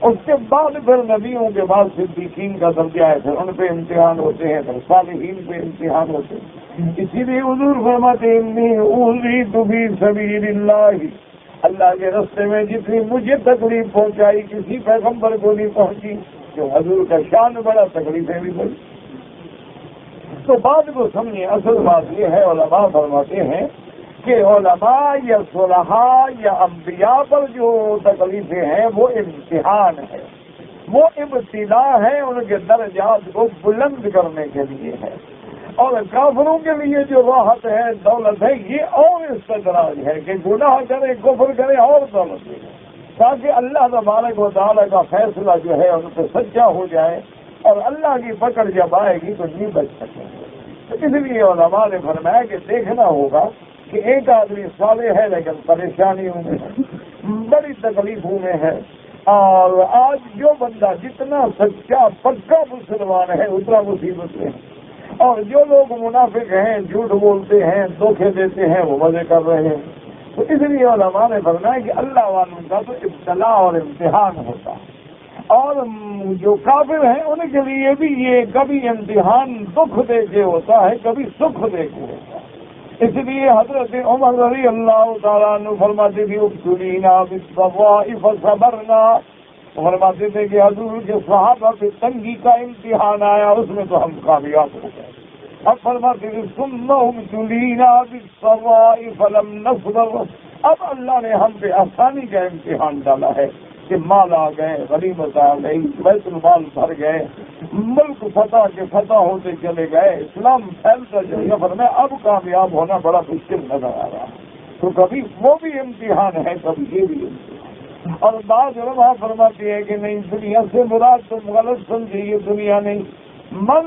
اس کے بعد پھر نبیوں کے بعد صدیقین کا درجہ ہے، پھر ان پہ امتحان ہوتے ہیں، پھر صالحین پہ امتحان ہوتے ہیں۔ اسی لیے حضور فرماتے ہیں انی اوذیت فی سبیل اللہ، اللہ کے راستے میں جتنی مجھے تکلیف پہنچائی کسی پیغمبر کو نہیں پہنچی، جو حضور کا شان بڑا تکلیفیں بھی بڑی۔ تو بات کو سمجھیں، اصل بات یہ ہے علماء فرماتے ہیں کہ علماء یا صلحاء یا انبیاء پر جو تکلیفیں ہیں وہ امتحان ہے، وہ ابتلا ہے، ان کے درجات کو بلند کرنے کے لیے ہے. اور کافروں کے لیے جو راحت ہے، دولت ہے، یہ اور استدراج ہے کہ گناہ کرے، کفر کرے اور دولت دے، تاکہ اللہ تبارک و تعالیٰ کا فیصلہ جو ہے ان پہ سچا ہو جائے اور اللہ کی پکڑ جب آئے گی تو نہیں بچ سکیں گے. تو اس لیے علماء نے فرمایا کہ دیکھنا ہوگا کہ ایک آدمی صالح ہے لیکن پریشانیوں میں ہے، بڑی تکلیفوں میں ہے. اور آج جو بندہ جتنا سچا پکا مسلمان ہے اتنا مصیبت میں ہے، اور جو لوگ منافق ہیں، جھوٹ بولتے ہیں، دھوکے دیتے ہیں، وہ مزے کر رہے ہیں. تو اس لیے علماء نے فرمایا کہ اللہ والوں کا تو ابتلا اور امتحان ہوتا ہے، اور جو کافر ہیں ان کے لیے بھی یہ کبھی امتحان دکھ دے کے ہوتا ہے، کبھی سکھ دے کے ہوتا ہے. اس لیے حضرت عمر رضی اللہ تعالیٰ عنہ فرماتے تھے ابتلینا بالضراء فصبرنا، فرماتے تھے کہ حضور کے صحابہ پہ تنگی کا امتحان آیا، اس میں تو ہم کامیاب ہو گئے. اب فرماتے تھے ثم ابتلینا بالضراء فلم نصبر، اب اللہ نے ہم پہ آسانی کا امتحان ڈالا ہے کہ مال آ گئے، غنیمت آ گئی، بیت المال بھر گئے، ملک فتح کے فتح ہوتے چلے گئے، اسلام پھیلتا چلے گیا. فرمایا اب کامیاب ہونا بڑا مشکل نظر آ رہا ہے. تو کبھی وہ بھی امتحان ہے، کبھی یہ بھی امتحان. اور بعض علماء فرماتے ہیں کہ نہیں، دنیا سے مراد تم غلط سمجھے، یہ دنیا نہیں. من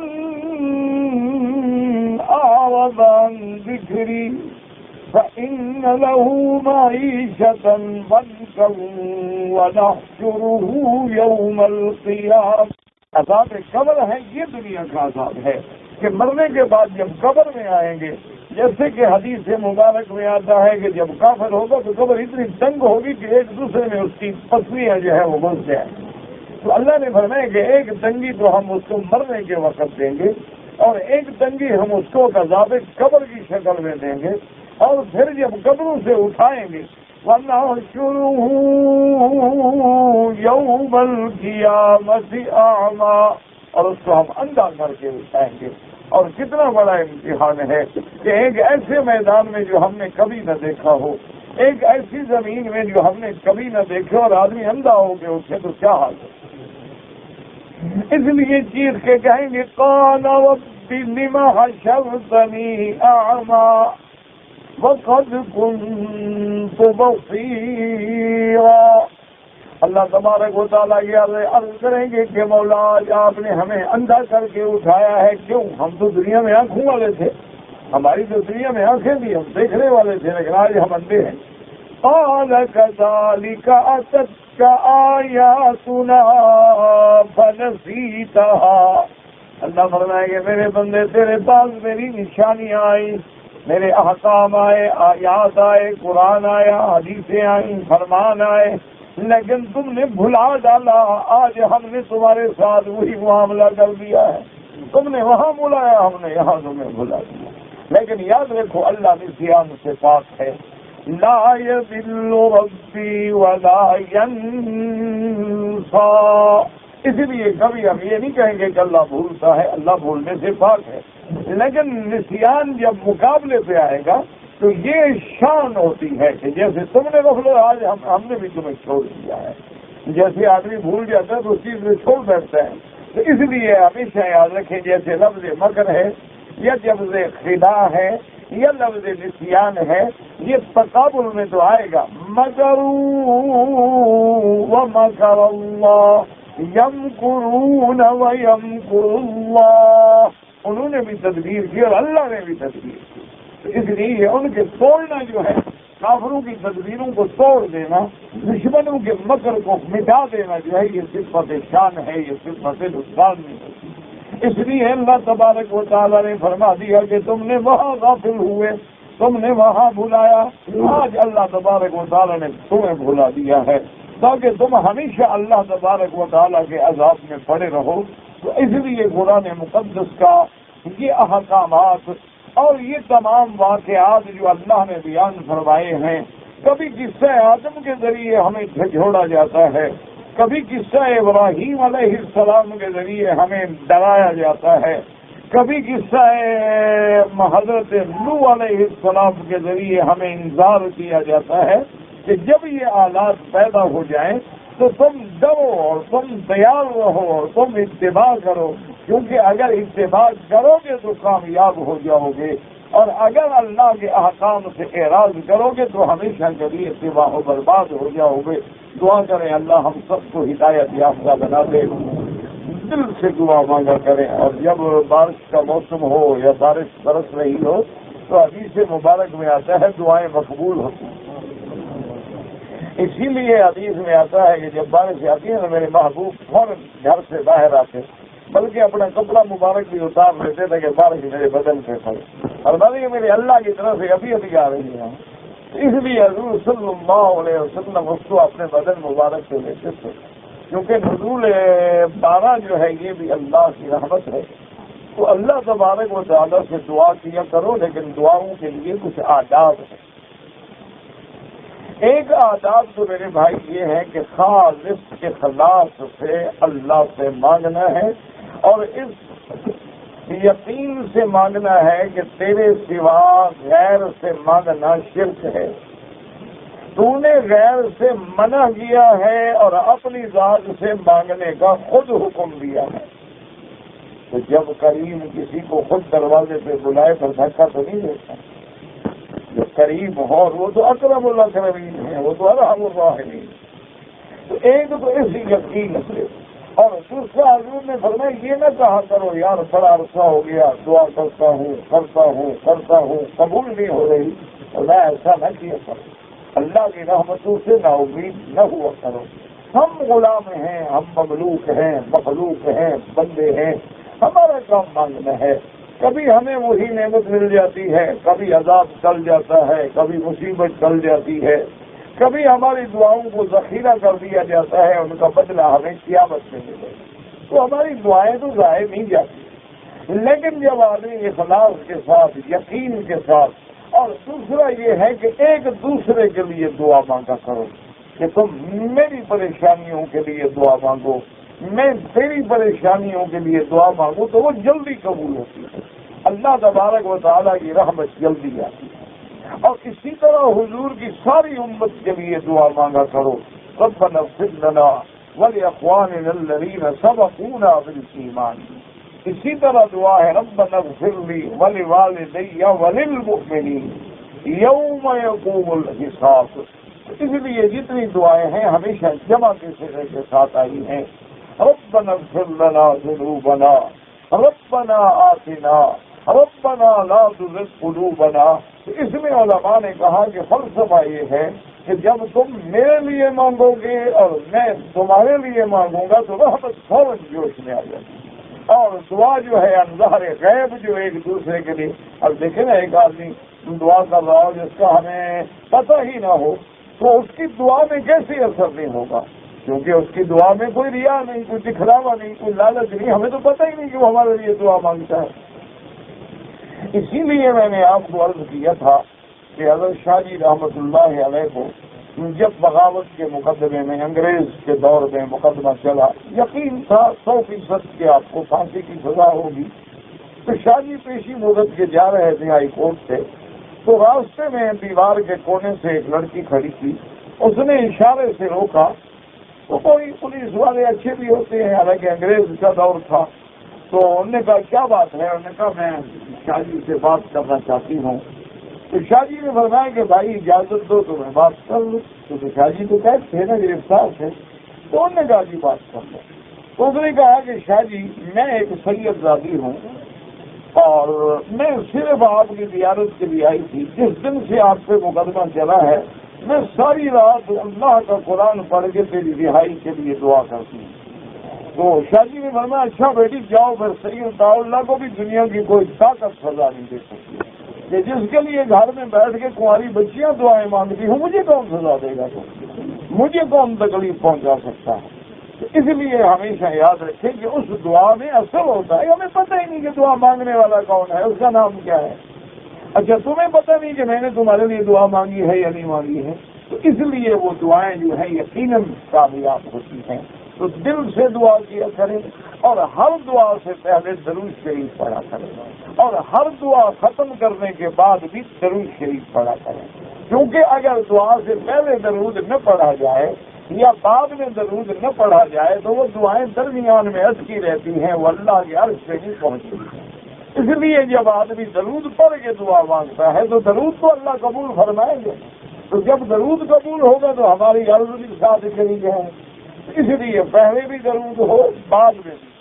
اعرض عن ذکری فإن له معيشة ضنكا ونحشره يوم القيامة. عذاب قبر ہے، یہ دنیا کا عذاب ہے کہ مرنے کے بعد جب قبر میں آئیں گے، جیسے کہ حدیث مبارک میں آتا ہے کہ جب کافر ہوگا تو قبر اتنی تنگ ہوگی کہ ایک دوسرے میں اس کی پسلیاں جو ہے وہ گھس جائیں. تو اللہ نے فرمایا کہ ایک تنگی تو ہم اس کو مرنے کے وقت دیں گے، اور ایک تنگی ہم اس کو عذاب قبر کی شکل میں دیں گے. اور پھر جب قبروں سے اٹھائیں گے وَنَحْشُرُهُ يَوْمَ الْقِيَامَةِ أَعْمَى، اور اس کو ہم اندھا کر کے اٹھائیں گے. اور کتنا بڑا امتحان ہے کہ ایک ایسے میدان میں جو ہم نے کبھی نہ دیکھا ہو، ایک ایسی زمین میں جو ہم نے کبھی نہ دیکھے، اور آدمی اندھا ہو کے اٹھے تو کیا حال ہے. اس لیے چیخ کے کہیں گے قَالَ رَبِّ لِمَ حَشَرْتَنِي أَعْمَى وَقَدْ كُنْتُ بَصِيرًا. اللہ تبارک و تعالیٰ یہ عرض کریں گے کہ مولا آج آپ نے ہمیں اندھا کر کے اٹھایا ہے. کیوں؟ ہم تو دنیا میں آنکھوں والے تھے، ہماری تو دنیا میں آنکھیں تھی، ہم دیکھنے والے تھے، لیکن آج ہم اندھے ہیں. قَالَ كَذَلِكَ أَتَتْكَ آيَاتُنَا فَنَسِيتَهَا. اللہ فرمائے کہ میرے بندے تیرے پاس میری نشانیاں آئی، میرے احکام آئے، آیات آئے، قرآن آیا، حدیثیں آئیں، فرمان آئے، لیکن تم نے بھلا ڈالا. آج ہم نے تمہارے ساتھ وہی معاملہ کر دیا ہے، تم نے وہاں بلایا، ہم نے یہاں تمہیں بلا دیا. لیکن یاد رکھو اللہ نسیان سے پاک ہے. لا یضل ربی ولا ینسا. اسی لیے کبھی ہم یہ نہیں کہیں گے کہ اللہ بھولتا ہے، اللہ بھولنے سے پاک ہے. لیکن نسیان جب مقابلے پہ آئے گا تو یہ شان ہوتی ہے کہ جیسے تم نے غفلت، آج ہم نے بھی تمہیں چھوڑ دیا ہے. جیسے آدمی بھول جاتا ہے تو اس چیز میں چھوڑ بیٹھتا ہے. تو اس لیے ہمیشہ یاد رکھیں جیسے لفظ مکر ہے یا لفظ خدا ہے یا لفظ نسیان ہے، یہ تقابل میں تو آئے گا. مکروا ومکر اللہ یمکرون ویمکر اللہ. انہوں نے بھی تدبیر کی اور اللہ نے بھی تدبیر کی. تو اس لیے ان کے توڑنا جو ہے، کافروں کی تدبیروں کو توڑ دینا، دشمنوں کے مکر کو مٹا دینا جو ہے، یہ صفت شان ہے، یہ صفت نقصان نہیں ہوتی. اس لیے اللہ تبارک و تعالیٰ نے فرما دیا کہ تم نے وہاں غافل ہوئے، تم نے وہاں بھلایا. آج اللہ تبارک و تعالیٰ نے تمہیں بھلا دیا ہے تاکہ تم ہمیشہ اللہ تبارک و تعالیٰ کے عذاب میں پڑے رہو. تو اس لیے قرآن مقدس کا یہ احکامات اور یہ تمام واقعات جو اللہ نے بیان فرمائے ہیں، کبھی قصہ آدم کے ذریعے ہمیں جھنجھوڑا جاتا ہے، کبھی قصہ ابراہیم علیہ السلام کے ذریعے ہمیں ڈرایا جاتا ہے، کبھی قصہ حضرت نوح علیہ السلام کے ذریعے ہمیں انذار کیا جاتا ہے کہ جب یہ حالات پیدا ہو جائیں تو تم ڈرو اور تم تیار رہو اور تم اتباع کرو، کیونکہ اگر اتباع کرو گے تو کامیاب ہو جاؤ گے، اور اگر اللہ کے احکام سے اعراض کرو گے تو ہمیشہ کے لیے اتباع و برباد ہو جاؤ گے۔ دعا کریں اللہ ہم سب کو ہدایت یافتہ بنا دے، دل سے دعا مانگا کریں، اور جب بارش کا موسم ہو یا بارش برس رہی ہو تو حدیث مبارک میں آتا ہے دعائیں مقبول ہوتی ہیں۔ اسی لیے حدیث میں آتا ہے کہ جب بارش آتی ہے تو میرے محبوب فوراً گھر سے باہر آتے، بلکہ اپنا کپڑا مبارک بھی اتار لیتے تھے کہ بارش میرے بدن پہ پڑے، اور بلکہ میرے اللہ کی طرف سے ابھی آ رہی ہے، اس لیے حضور صلی اللہ علیہ وسلم اس کو اپنے بدن مبارک سے لیتے تھے، کیونکہ نزول بارہ جو ہے یہ بھی اللہ کی رحمت ہے۔ تو اللہ تبارک و تعالیٰ سے دعا کیا کرو، لیکن دعاؤں کے لیے کچھ آداب ہیں۔ ایک آداب تو میرے بھائی یہ ہے کہ خالص اخلاص سے اللہ سے مانگنا ہے، اور اس یقین سے مانگنا ہے کہ تیرے سوا غیر سے مانگنا شرک ہے، تو نے غیر سے منع کیا ہے اور اپنی ذات سے مانگنے کا خود حکم دیا ہے۔ تو جب کریم کسی کو خود دروازے پہ بلائے تو دھکا تو نہیں دیتا، جو کریم ہو وہ تو اکرم الاکرمین ہے، وہ تو ارحم الراحمین۔ تو ایک تو اسی یقین سے، اور دوسرا حضور نے فرمایا یہ نہ کہا کرو یار بڑا عرصہ ہو گیا دعا کرتا ہوں قبول نہیں ہو رہی، اور میں ایسا نہ کیا کروں، اللہ کی رحمتوں سے نا امید نہ ہوا کرو۔ ہم غلام ہیں، ہم مملوک ہیں، مخلوق ہیں، بندے ہیں، ہمارا کام مانگنا ہے۔ کبھی ہمیں وہی نعمت مل جاتی ہے، کبھی عذاب ٹل جاتا ہے، کبھی مصیبت ٹل جاتی ہے، کبھی ہماری دعاؤں کو ذخیرہ کر دیا جاتا ہے، ان کا بدلہ ہمیں قیامت میں ملے، تو ہماری دعائیں تو ضائع نہیں جاتی۔ لیکن جب آدمی اخلاص کے ساتھ، یقین کے ساتھ، اور دوسرا یہ ہے کہ ایک دوسرے کے لیے دعا مانگا کرو کہ تم میری پریشانیوں کے لیے دعا مانگو، میں تیری پریشانیوں کے لیے دعا مانگوں، تو وہ جلدی قبول ہوتی ہے، اللہ تبارک و تعالیٰ کی رحمت جلدی آتی ہے۔ اور اسی طرح حضور کی ساری امت کے لیے دعا مانگا کرو، ربنا اغفر لنا ولاخواننا الذین سبقونا بالایمان۔ اسی طرح دعا ہے ربنا اغفر لی ولوالدی وللمؤمنین یوم یقوم الحساب۔ اس لیے جتنی دعائیں ہیں ہمیشہ جمع کے صیغے کے ساتھ آئی ہیں، ربنا اغفر لنا ذنوبنا ربنا آتنا ربنا لا تزغ قلوبنا۔ اس میں علماء نے کہا کہ فلسفہ یہ ہے کہ جب تم میرے لیے مانگو گے اور میں تمہارے لیے مانگوں گا تو رحمت فوراً جوش میں آ جائے گی، اور دعا جو ہے انظہار غیب جو ایک دوسرے کے لیے۔ اب دیکھیں نا ایک آدمی دعا کر رہا ہو جس کا ہمیں پتہ ہی نہ ہو، تو اس کی دعا میں کیسے اثر نہیں ہوگا، کیونکہ اس کی دعا میں کوئی ریا نہیں، کوئی دکھلاوا نہیں، کوئی لالچ نہیں، ہمیں تو پتہ ہی نہیں کہ وہ ہمارے لیے دعا مانگتا ہے۔ اسی لیے میں نے آپ کو عرض کیا تھا کہ حضرت شاہ جی رحمۃ اللہ علیہ کو جب بغاوت کے مقدمے میں انگریز کے دور میں مقدمہ چلا، یقین تھا 100% کہ آپ کو پھانسی کی سزا ہوگی، تو شاہ جی پیشی مدت کے جا رہے تھے ہائی کورٹ سے، تو راستے میں دیوار کے کونے سے ایک لڑکی کھڑی تھی، اس نے اشارے سے روکا، تو کوئی پولیس والے اچھے بھی ہوتے ہیں، حالانکہ انگریز کا دور تھا، تو انہوں نے کہا کیا بات ہے، انہوں نے کہا میں شاہ جی سے بات کرنا چاہتی ہوں۔ تو شاہ جی نے فرمایا کہ بھائی اجازت دو تو میں بات کر لوں، تو شاہ جی تو قید تھے نا، گرفتار تھے، تو انہوں نے کہا جی بات کر لو۔ تو اس نے کہا کہ شاہ جی میں ایک سید زادی ہوں، اور میں صرف آپ کی زیارت کے لیے آئی تھی، جس دن سے آپ پہ مقدمہ چلا ہے میں ساری رات اللہ کا قرآن پڑھ کے تیری رہائی کے لیے دعا کرتی ہوں۔ تو شاہ جی نے فرمایا اچھا بیٹی جاؤ، پھر سید اللہ کو بھی دنیا کی کوئی طاقت سزا نہیں دے سکتی کہ جس کے لیے گھر میں بیٹھ کے کماری بچیاں دعائیں مانگتی ہوں، مجھے کون سزا دے گا، مجھے کون تکلیف پہنچا سکتا ہے۔ تو اس لیے ہمیشہ یاد رکھیں کہ اس دعا میں اثر ہوتا ہے، ہمیں پتہ ہی نہیں کہ دعا مانگنے والا کون ہے، اس کا نام کیا ہے۔ اچھا تمہیں پتہ نہیں کہ میں نے تمہارے لیے دعا مانگی ہے یا نہیں مانگی ہے، تو اس لیے وہ دعائیں جو ہیں یقیناً کامیاب ہوتی ہیں۔ تو دل سے دعا کیا کریں، اور ہر دعا سے پہلے درود شریف پڑھا کریں اور ہر دعا ختم کرنے کے بعد بھی درود شریف پڑھا کریں، کیونکہ اگر دعا سے پہلے درود نہ پڑھا جائے یا بعد میں درود نہ پڑھا جائے تو وہ دعائیں درمیان میں اٹکی رہتی ہیں، وہ اللہ کے عرش پہ نہیں پہنچتی۔ اس لیے جب آدمی درود پڑھ کے دعا مانگتا ہے تو درود تو اللہ قبول فرمائیں گے، تو جب درود قبول ہوگا تو ہماری عرض بھی ساتھ چلی جائے، اس لیے پہلے بھی درود ہو بعد میں بھی،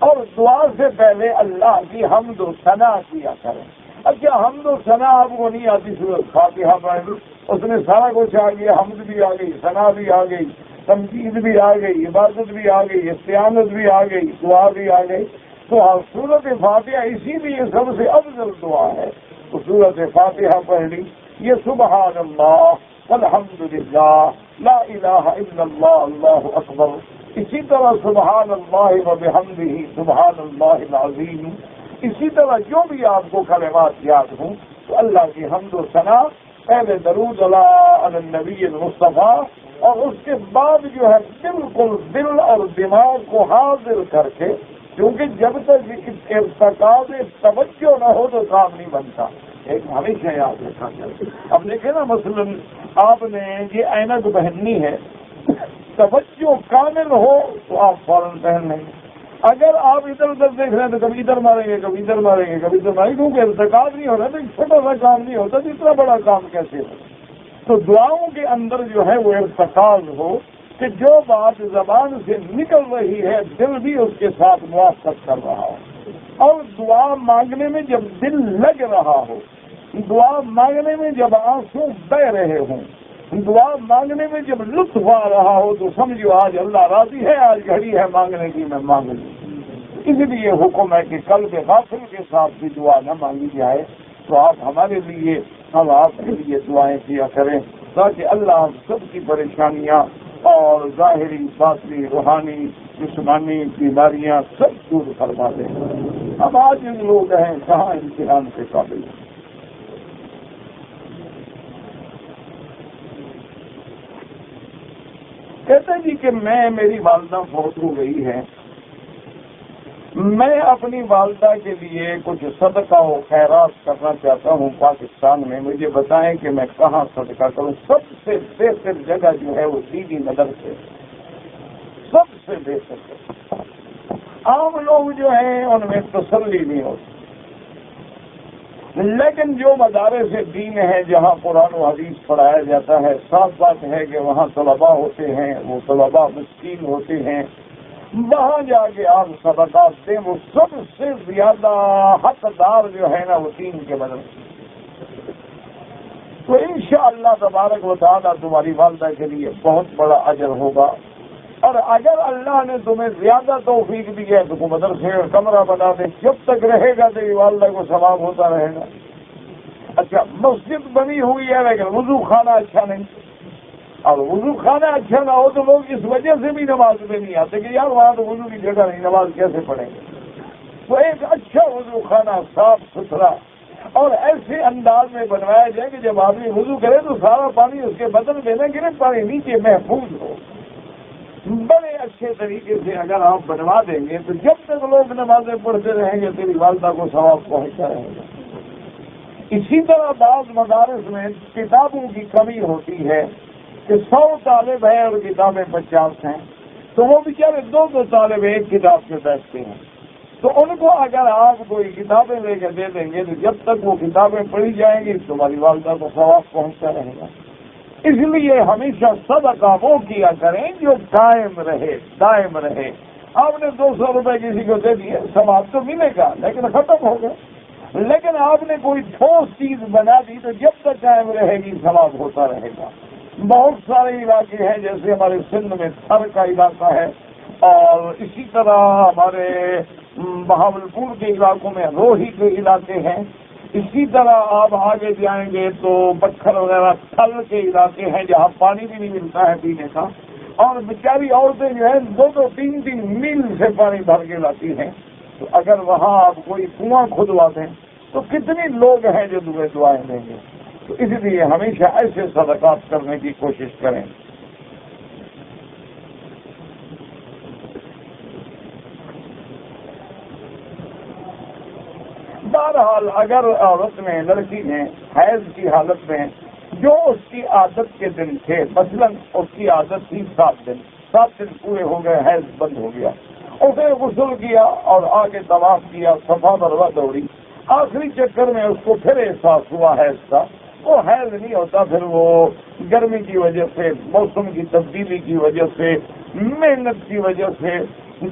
اور دعا سے پہلے اللہ کی حمد و ثنا کیا کریں۔ اچھا حمد و ثنا آپ کو نہیں آتی سورۃ فاتحہ پڑھ لی، اس میں سارا کچھ آ گیا، حمد بھی آ گئی، ثنا بھی آ گئی، تمجید بھی آ گئی، عبادت بھی آ گئی، استعانت بھی آ گئی، دعا بھی آ گئی، تو سورۃ فاتحہ اسی لیے سب سے افضل دعا ہے، تو سورۃ فاتحہ پڑھ لی۔ یہ سبحان اللہ والحمد للہ لا الہ الا اللہ اللہ اکبر، اسی طرح سبحان اللہ وبحمدہ سبحان اللہ العظیم، اسی طرح جو بھی آپ کو کلمات یاد ہوں تو اللہ کی حمد و ثنا، پہلے درود علی النبی المصطفیٰ، اور اس کے بعد جو ہے بالکل دل اور دماغ کو حاضر کر کے، کیونکہ جب تک ارتکاز توجہ نہ ہو تو کام نہیں بنتا، ایک ہمیشہ یاد رکھا جائے۔ اب دیکھیں نا مثلاً آپ نے یہ اینک پہننی ہے، توجہ کامل ہو تو آپ فوراً پہن لیں گے، اگر آپ ادھر ادھر دیکھ رہے ہیں تو کبھی ادھر ماریں گے، کبھی ادھر ماریں گے، کبھی ادھر ماریں گے، کیونکہ ارتکاز نہیں ہو رہا تو ایک چھوٹا سا کام نہیں ہوتا تو اتنا بڑا کام کیسے ہو؟ تو دعاؤں کے اندر جو ہے وہ ارتکاز ہو کہ جو بات زبان سے نکل رہی ہے دل بھی اس کے ساتھ موافقت کر رہا ہو، اور دعا مانگنے میں جب دل لگ رہا ہو، دعا مانگنے میں جب آنسو بہ رہے ہوں، دعا مانگنے میں جب لطف آ رہا ہو تو سمجھو آج اللہ راضی ہے، آج گھڑی ہے مانگنے کی، میں مانگ لوں۔ اس لیے حکم ہے کہ قلب غافل کے ساتھ بھی دعا نہ مانگی جائے، تو آپ ہمارے لیے، ہم آپ کے لیے دعائیں کیا کریں تاکہ اللہ ہم سب کی پریشانیاں اور ظاہری باطنی روحانی جسمانی بیماریاں سب دور فرما دیں۔ اب آج ان لوگ ہیں کہاں امتحان کے قابل ہیں۔ کہتے ہیں جی کہ میری والدہ فوت ہو گئی ہے، میں اپنی والدہ کے لیے کچھ صدقہ و خیرات کرنا چاہتا ہوں پاکستان میں، مجھے بتائیں کہ میں کہاں صدقہ کروں؟ سب سے بہتر جگہ جو ہے وہ سیدھی نظر سے، سب سے بہتر۔ عام لوگ جو ہیں ان میں تسلی نہیں ہوتی، لیکن جو مدارس دین ہے جہاں قرآن و حدیث پڑھایا جاتا ہے، صاف بات ہے کہ وہاں طلباء ہوتے ہیں، وہ طلباء مسکین ہوتے ہیں، وہاں جا کے آپ صدقات دیں، وہ سب سے زیادہ حقدار جو ہے نا وہ دین کے بدل، تو انشاءاللہ تبارک و تعالیٰ تمہاری والدہ کے لیے بہت بڑا اجر ہوگا، اور اگر اللہ نے تمہیں زیادہ توفیق دی ہے تو مدرسے میں کمرہ بنا دیں، جب تک رہے گا تیری والدہ کو ثواب ہوتا رہے گا۔ اچھا مسجد بنی ہوئی ہے لیکن وضو خانہ اچھا نہیں، اور وضو خانہ اچھا نہ ہو تو لوگ اس وجہ سے بھی نماز میں نہیں آتے کہ یار وہاں تو وضو کی جگہ نہیں، نماز کیسے پڑھیں گے؟ تو ایک اچھا وضو خانہ صاف ستھرا اور ایسے انداز میں بنوایا جائے کہ جب آدمی وضو کرے تو سارا پانی اس کے بدن میں نہ گرے، پانی نیچے محفوظ ہو۔ بڑے اچھے طریقے سے اگر آپ بنوا دیں گے تو جب تک لوگ نمازیں پڑھتے رہیں گے تیری والدہ کو ثواب پہنچتا رہے گا۔ اسی طرح بعض مدارس میں کتابوں کی کمی ہوتی ہے کہ 100 طالب ہیں اور کتابیں 50 ہیں، تو وہ بیچارے 2 طالب ایک کتاب سے بیٹھتے ہیں، تو ان کو اگر آپ کوئی کتابیں لے کے دے دیں گے تو جب تک وہ کتابیں پڑھی جائیں گی تمہاری والدہ کو ثواب پہنچتا رہے گا۔ اس لیے ہمیشہ صدقہ وہ کیا کریں جو قائم رہے، دائم رہے۔ آپ نے 200 روپے کسی کو دے دیے، ثواب تو ملے گا لیکن ختم ہو گئے، لیکن آپ نے کوئی ٹھوس چیز بنا دی تو جب تک قائم رہے گی ثواب ہوتا رہے گا۔ بہت سارے علاقے ہیں جیسے ہمارے سندھ میں تھر کا علاقہ ہے، اور اسی طرح ہمارے بہاولپور کے علاقوں میں روہی کے علاقے ہیں، اسی طرح آپ آگے جائیں گے تو پتھر وغیرہ تھل کے علاقے ہیں جہاں پانی بھی نہیں ملتا ہے پینے کا، اور بیچاری عورتیں جو ہیں 2-3 میل سے پانی بھر کے لاتی ہیں، تو اگر وہاں آپ کوئی کنواں کھدوا دیں تو کتنے لوگ ہیں جو دعائیں دیں گے؟ تو اس لیے ہمیشہ ایسے صدقات کرنے کی کوشش کریں۔ بہرحال اگر عورت میں لڑکی نے حیض کی حالت میں جو اس کی عادت کے دن تھے، مثلا اس کی عادت تھی 7 دن، 7 دن پورے ہو گئے، حیض بند ہو گیا، اس نے غسل کیا اور آگے طواف کیا، صفا مروا دوڑی، آخری چکر میں اس کو پھر احساس ہوا حیض کا، وہ حیض نہیں ہوتا، پھر وہ گرمی کی وجہ سے، موسم کی تبدیلی کی وجہ سے، محنت کی وجہ سے،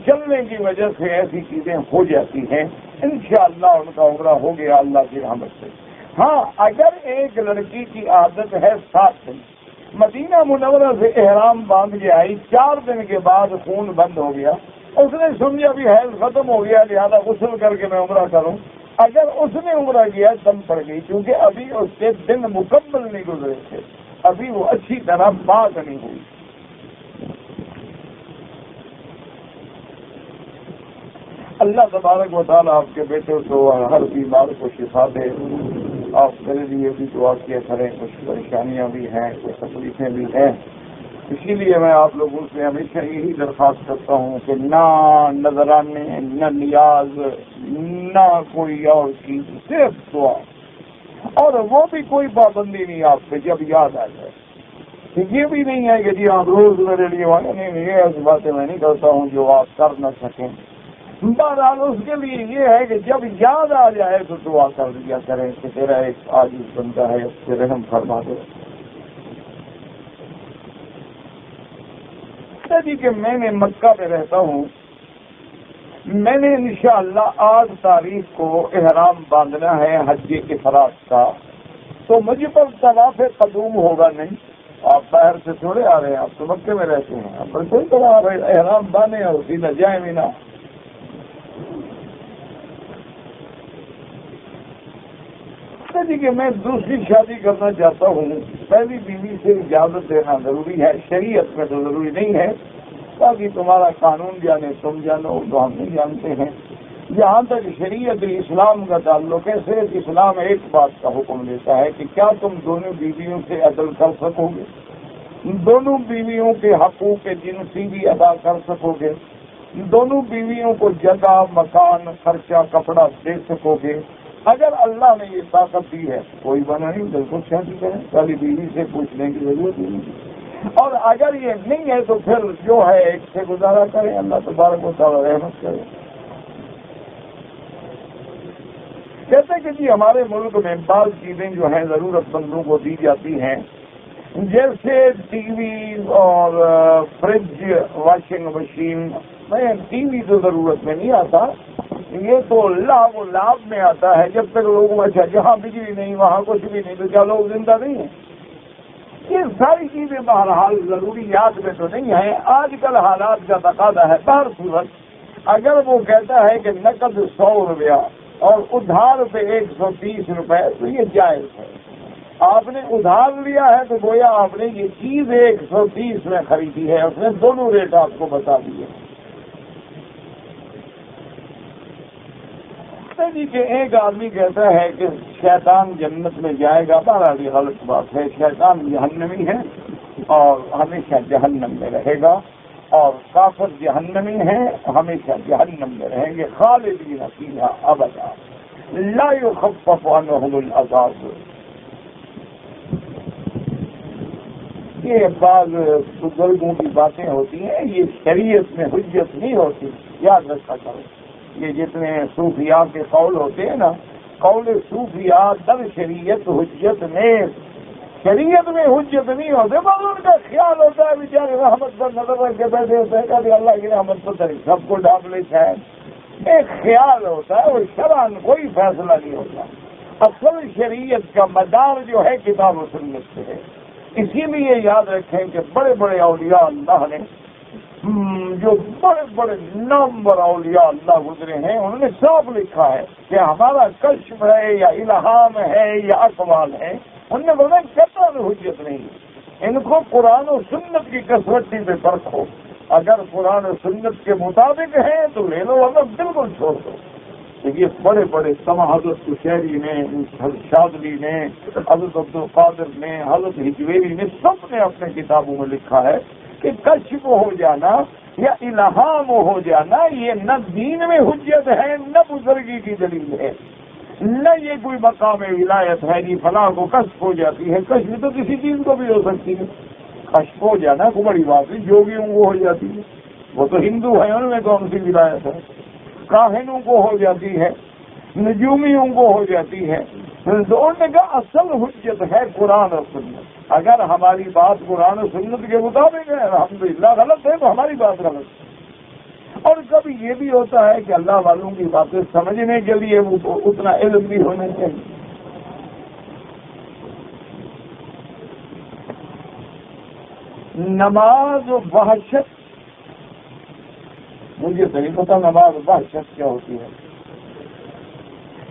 چلنے کی وجہ سے ایسی چیزیں ہو جاتی ہیں۔ انشاءاللہ ان کا عمرہ ہو گیا اللہ کی رحمت سے۔ ہاں اگر ایک لڑکی کی عادت ہے 7 دن، مدینہ منورہ سے احرام باندھ کے آئی، 4 دن کے بعد خون بند ہو گیا، اس نے سمجھا بھی حیض ختم ہو گیا لہذا غسل کر کے میں عمرہ کروں، اگر اس نے عمرہ کیا دم پڑ گئی، کیونکہ ابھی اس کے دن مکمل نہیں گزرے تھے، ابھی وہ اچھی طرح پاک نہیں ہوئی۔ اللہ تبارک و تعالیٰ آپ کے بیٹے کو ہر بیمار کو شفا دے۔ آپ میرے لیے بھی دعا کیا کریں، کچھ پریشانیاں بھی ہیں، کچھ تکلیفیں بھی ہیں، اسی لیے میں آپ لوگوں سے ہمیشہ یہی درخواست کرتا ہوں کہ نہ نذرانے، نہ نیاز، نہ کوئی اور چیز، صرف دعا، اور وہ بھی کوئی پابندی نہیں آپ پہ، جب یاد آ جائے۔ یہ بھی نہیں ہے کہ جی آپ روز میرے لیے نہیں، یہ ایسی باتیں میں نہیں کرتا ہوں جو آپ کر نہ سکیں۔ بہرحال اس کے لیے یہ ہے کہ جب یاد آ جائے تو دعا کر دیا کریں کہ تیرا ایک عاجز بندہ ہے، اس سے رحم فرما دے۔ جی کہ میں نے مکہ میں رہتا ہوں، میں نے انشاءاللہ 8 تاریخ کو احرام باندھنا ہے حج افراد کا، تو مجھے پر طواف قدوم ہوگا نہیں۔ آپ باہر سے تھوڑے آ رہے ہیں، آپ تو مکے میں رہتے ہیں، آپ پر کوئی طواف احرام باندھے اور سیدھا جائیں بھی نہ۔ جی کہ میں دوسری شادی کرنا چاہتا ہوں، پہلی بیوی سے اجازت دینا ضروری ہے، شریعت میں تو ضروری نہیں ہے، باقی تمہارا قانون جانے تم جانو، تو ہم نہیں جانتے ہیں۔ جہاں تک شریعت اسلام کا تعلق ہے، صرف اسلام ایک بات کا حکم دیتا ہے کہ کیا تم دونوں بیویوں سے عدل کر سکو گے، دونوں بیویوں کے حقوق جنسی بھی ادا کر سکو گے، دونوں بیویوں کو جگہ، مکان، خرچہ، کپڑا دے سکو گے۔ اگر اللہ نے یہ طاقت دی ہے کوئی بنا نہیں، بالکل شادی کریں، پہلی بیوی سے پوچھنے کی ضرورت ہی نہیں، اور اگر یہ نہیں ہے تو پھر جو ہے ایک سے گزارا کریں، اللہ تبارک و تعالی رحمت کرے۔ کہتے کہ جی ہمارے ملک میں بعض چیزیں جو ہیں ضرورت مندوں کو دی جاتی ہیں، جیسے ٹی وی اور فریج، واشنگ مشین۔ نہیں، ٹی وی تو ضرورت میں نہیں آتا، یہ تو لاب و لاب میں آتا ہے، جب تک لوگوں اچھا جہاں بجلی نہیں وہاں کچھ بھی نہیں تو کیا لوگ زندہ نہیں ہیں؟ یہ ساری چیزیں بہرحال ضروریات میں تو نہیں ہیں، آج کل حالات کا تقاضا ہے۔ بہر صورت اگر وہ کہتا ہے کہ نقد 100 روپیہ اور ادھار پہ 130 روپے تو یہ جائز ہے۔ آپ نے ادھار لیا ہے تو گویا آپ نے یہ چیز 130 میں خریدی ہے، اس نے دونوں ریٹ آپ کو بتا دیے۔ جی کہ ایک آدمی کہتا ہے کہ شیطان جنت میں جائے گا، بہرحال یہ غلط بات ہے، شیطان جہنمی ہے اور ہمیشہ جہنم میں رہے گا، اور کافر جہنمی ہیں، ہمیشہ جہنم میں رہیں گے، خالدین فیہا ابدا لا یخفف عنہم العذاب۔ یہ بعض بزرگوں کی باتیں ہوتی ہیں، یہ شریعت میں حجت نہیں ہوتی، یاد رکھا کرو۔ یہ جتنے صوفیاء کے قول ہوتے ہیں نا، قول صوفیاء در شریعت حجت میں، شریعت میں حجت نہیں ہوتے، بس ان کا خیال ہوتا ہے بیچارے رحمت پر نظر رکھ کے بیٹھے ہوتے ہیں کہ اللہ کی رحمت پر سب کو ڈھانپ لے ہے، ایک خیال ہوتا ہے، وہ شرعاً کوئی فیصلہ نہیں ہوتا۔ اصل شریعت کا مدار جو ہے کتاب و سنت سے ہے۔ اسی لیے یاد رکھیں کہ بڑے بڑے اولیاء اللہ نے، جو بڑے بڑے نامور اولیاء اللہ گزرے ہیں، انہوں نے صاف لکھا ہے کہ ہمارا کشف ہے یا الہام ہے یا اقوال ہے، انہوں نے بولا کہتا ہے حجت نہیں، ان کو قرآن و سنت کی کسوٹی پہ پرکھو، اگر قرآن و سنت کے مطابق ہیں تو لے لو، اگر بالکل چھوڑ دو۔ یہ بڑے بڑے سما حضرت کشیری نے، حضرت شاذلی نے، حضرت عبد القادر نے، حضرت ہجویری نے، سب نے اپنے کتابوں میں لکھا ہے کہ کشف ہو جانا یا الہام ہو جانا یہ نہ دین میں حجت ہے نہ بزرگی کی دلیل ہے، نہ یہ کوئی مقام ولایت ہے جی فلاں کو کشف ہو جاتی ہے. کشف تو کسی چیز کو بھی ہو سکتی ہے. کشف ہو جانا کوئی بڑی بات ہے. جوگیوں کو ہو جاتی ہے, وہ تو ہندو ہیں, ان میں کون سی ولایت ہے. کاہنوں کو ہو جاتی ہے, نجومیوں کو ہو جاتی ہے. تو ان کا اصل حجت ہے قرآن اور سنت. اگر ہماری بات قرآن و سنت کے مطابق ہے الحمدللہ, غلط ہے تو ہماری بات غلط ہے. اور کبھی یہ بھی ہوتا ہے کہ اللہ والوں کی باتیں سمجھنے کے لیے وہ اتنا علم بھی ہونا چاہیے. نماز و وحشت, مجھے تو نہیں پتا نماز و وحشت کیا ہوتی ہے.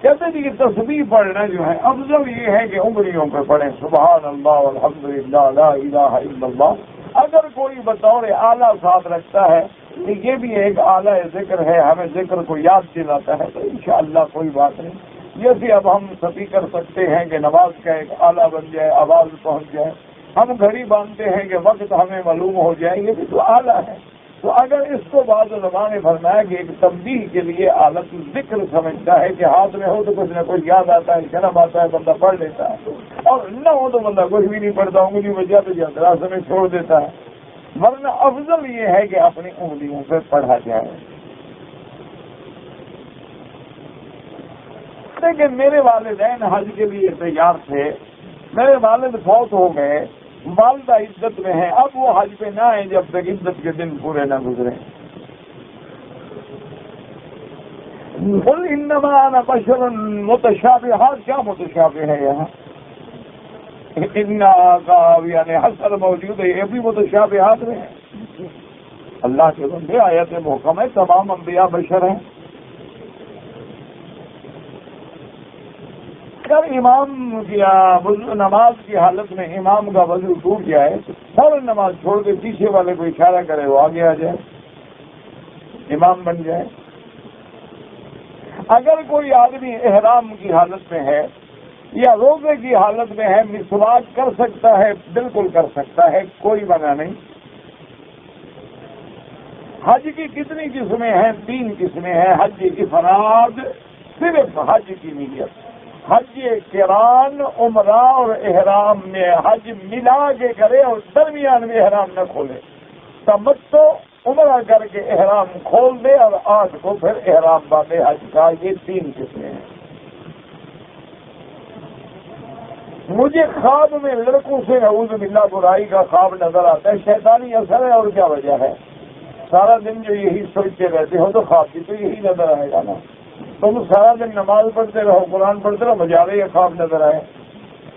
کہتے ہیں کہ تسبیح پڑھنا جو ہے افضل یہ ہے کہ انگلیوں پہ پڑھیں سبحان اللہ الحمدللہ لا الہ الا اللہ. اگر کوئی بطور اعلیٰ ساتھ رکھتا ہے کہ یہ بھی ایک اعلیٰ ذکر ہے, ہمیں ذکر کو یاد دلاتا ہے, تو انشاءاللہ کوئی بات نہیں. جیسے اب ہم سبھی کر سکتے ہیں کہ نماز کا ایک آلہ بن جائے, آواز پہنچ جائے. ہم گھڑی باندھتے ہیں کہ وقت ہمیں معلوم ہو جائے, یہ بھی تو آلہ ہے. تو اگر اس کو بعض علماء نے فرمایا کہ ایک تنبیہ کے لیے آلت ذکر سمجھتا ہے کہ ہاتھ میں ہو تو کچھ نہ کچھ یاد آتا ہے, شرم آتا ہے, بندہ پڑھ لیتا ہے, اور نہ ہو تو بندہ کچھ بھی نہیں پڑھتا, انگلی میں جاتے جاتے راستے میں چھوڑ دیتا ہے. ورنہ افضل یہ ہے کہ اپنی انگلیوں پہ پڑھا جائے. لیکن میرے والدین حج کے لیے تیار تھے, میرے والد فوت ہو گئے, والدہ عدت میں ہیں, اب وہ حج پہ نہ آئیں جب تک عدت کے دن پورے نہ گزرے. قل انما انا بشر متشابہات, کیا متشابہ ہے یہاں؟ یعنی حسر موجود ہے, یہ بھی متشابہات میں ہیں. اللہ کے بندے آیت محکم ہے, تمام انبیاء بشر ہیں. اگر امام یا نماز کی حالت میں امام کا وضو ٹوٹ جائے تو فوراً نماز چھوڑ کے پیچھے والے کو اشارہ کرے, وہ آگے آ جائے, امام بن جائے. اگر کوئی آدمی احرام کی حالت میں ہے یا روزے کی حالت میں ہے, مسواک کر سکتا ہے, بالکل کر سکتا ہے, کوئی منع نہیں. حج کی کتنی قسمیں ہیں؟ 3 قسمیں ہیں. حج افراد, صرف حج کی نیت. حج قران, عمرہ اور احرام میں حج ملا کے کرے اور درمیان میں احرام نہ کھولے. تمتع, عمرہ کر کے احرام کھول دے اور 8 کو پھر احرام باندھے حج کا. یہ 3 قسمیں ہیں. مجھے خواب میں لڑکوں سے نعوذ باللہ برائی کا خواب نظر آتا ہے, شیطانی اثر ہے اور کیا وجہ ہے؟ سارا دن جو یہی سوچتے رہتے ہو تو خواب بھی تو یہی نظر آئے گا نا. تم سارا دن نماز پڑھتے رہو, قرآن پڑھتے رہو, بجارے یہ خواب نظر آئے.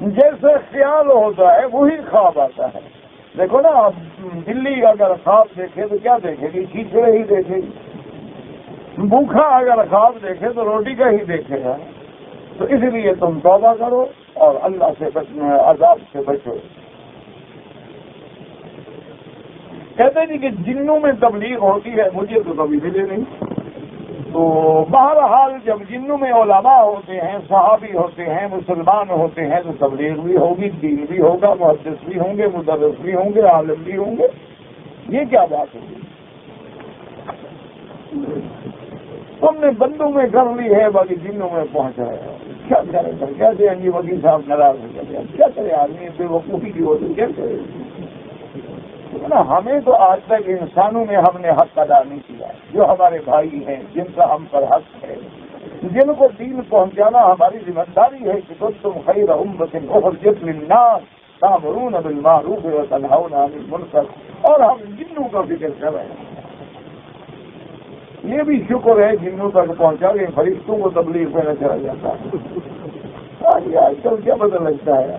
جیسے خیال ہوتا ہے وہی خواب آتا ہے. دیکھو نا, اب بلی اگر خواب دیکھے تو کیا دیکھے گی؟ کیچڑے ہی دیکھے گی. بھوکھا اگر خواب دیکھے تو روٹی کا ہی دیکھے گا. تو اس لیے تم توبہ کرو اور اللہ سے بچنا, عذاب سے بچو. کہتے ہیں کہ جنوں میں تبلیغ ہوتی ہے, مجھے تو کبھی ملے نہیں. تو بہرحال جب جنوں میں علماء ہوتے ہیں, صحابی ہوتے ہیں, مسلمان ہوتے ہیں, تو تبلیغ بھی ہوگی, دین بھی ہوگا, محدث بھی ہوں گے, مدرس بھی ہوں گے, عالم بھی ہوں گے. یہ کیا بات ہوگی؟ تم نے بندوں میں کر لی ہے, باقی جنوں میں پہنچ رہے ہیں. کیا کرے سر, کیسے ہیں جی وکیل صاحب ناراض ہو جاتے ہیں, کیا کرے آدمی بے وقوفی کی ہوتی, کیا کرے نا. ہمیں تو آج تک انسانوں میں ہم نے حق ادا نہیں کیا. جو ہمارے بھائی ہیں, جن کا ہم پر حق ہے, جن کو دین پہنچانا ہماری ذمہ داری ہے کہ تم خیر امت اخرجت للناس تأمرون بالمعروف وتنہون عن المنکر, اور ہم جنوں کا فکر کر رہے ہیں. یہ بھی شکر ہے جنوں تک پہنچا کے فرشتوں کو تبلیغ میں نہ چلا جاتا ہے. آج کل کیا بدل لگتا ہے.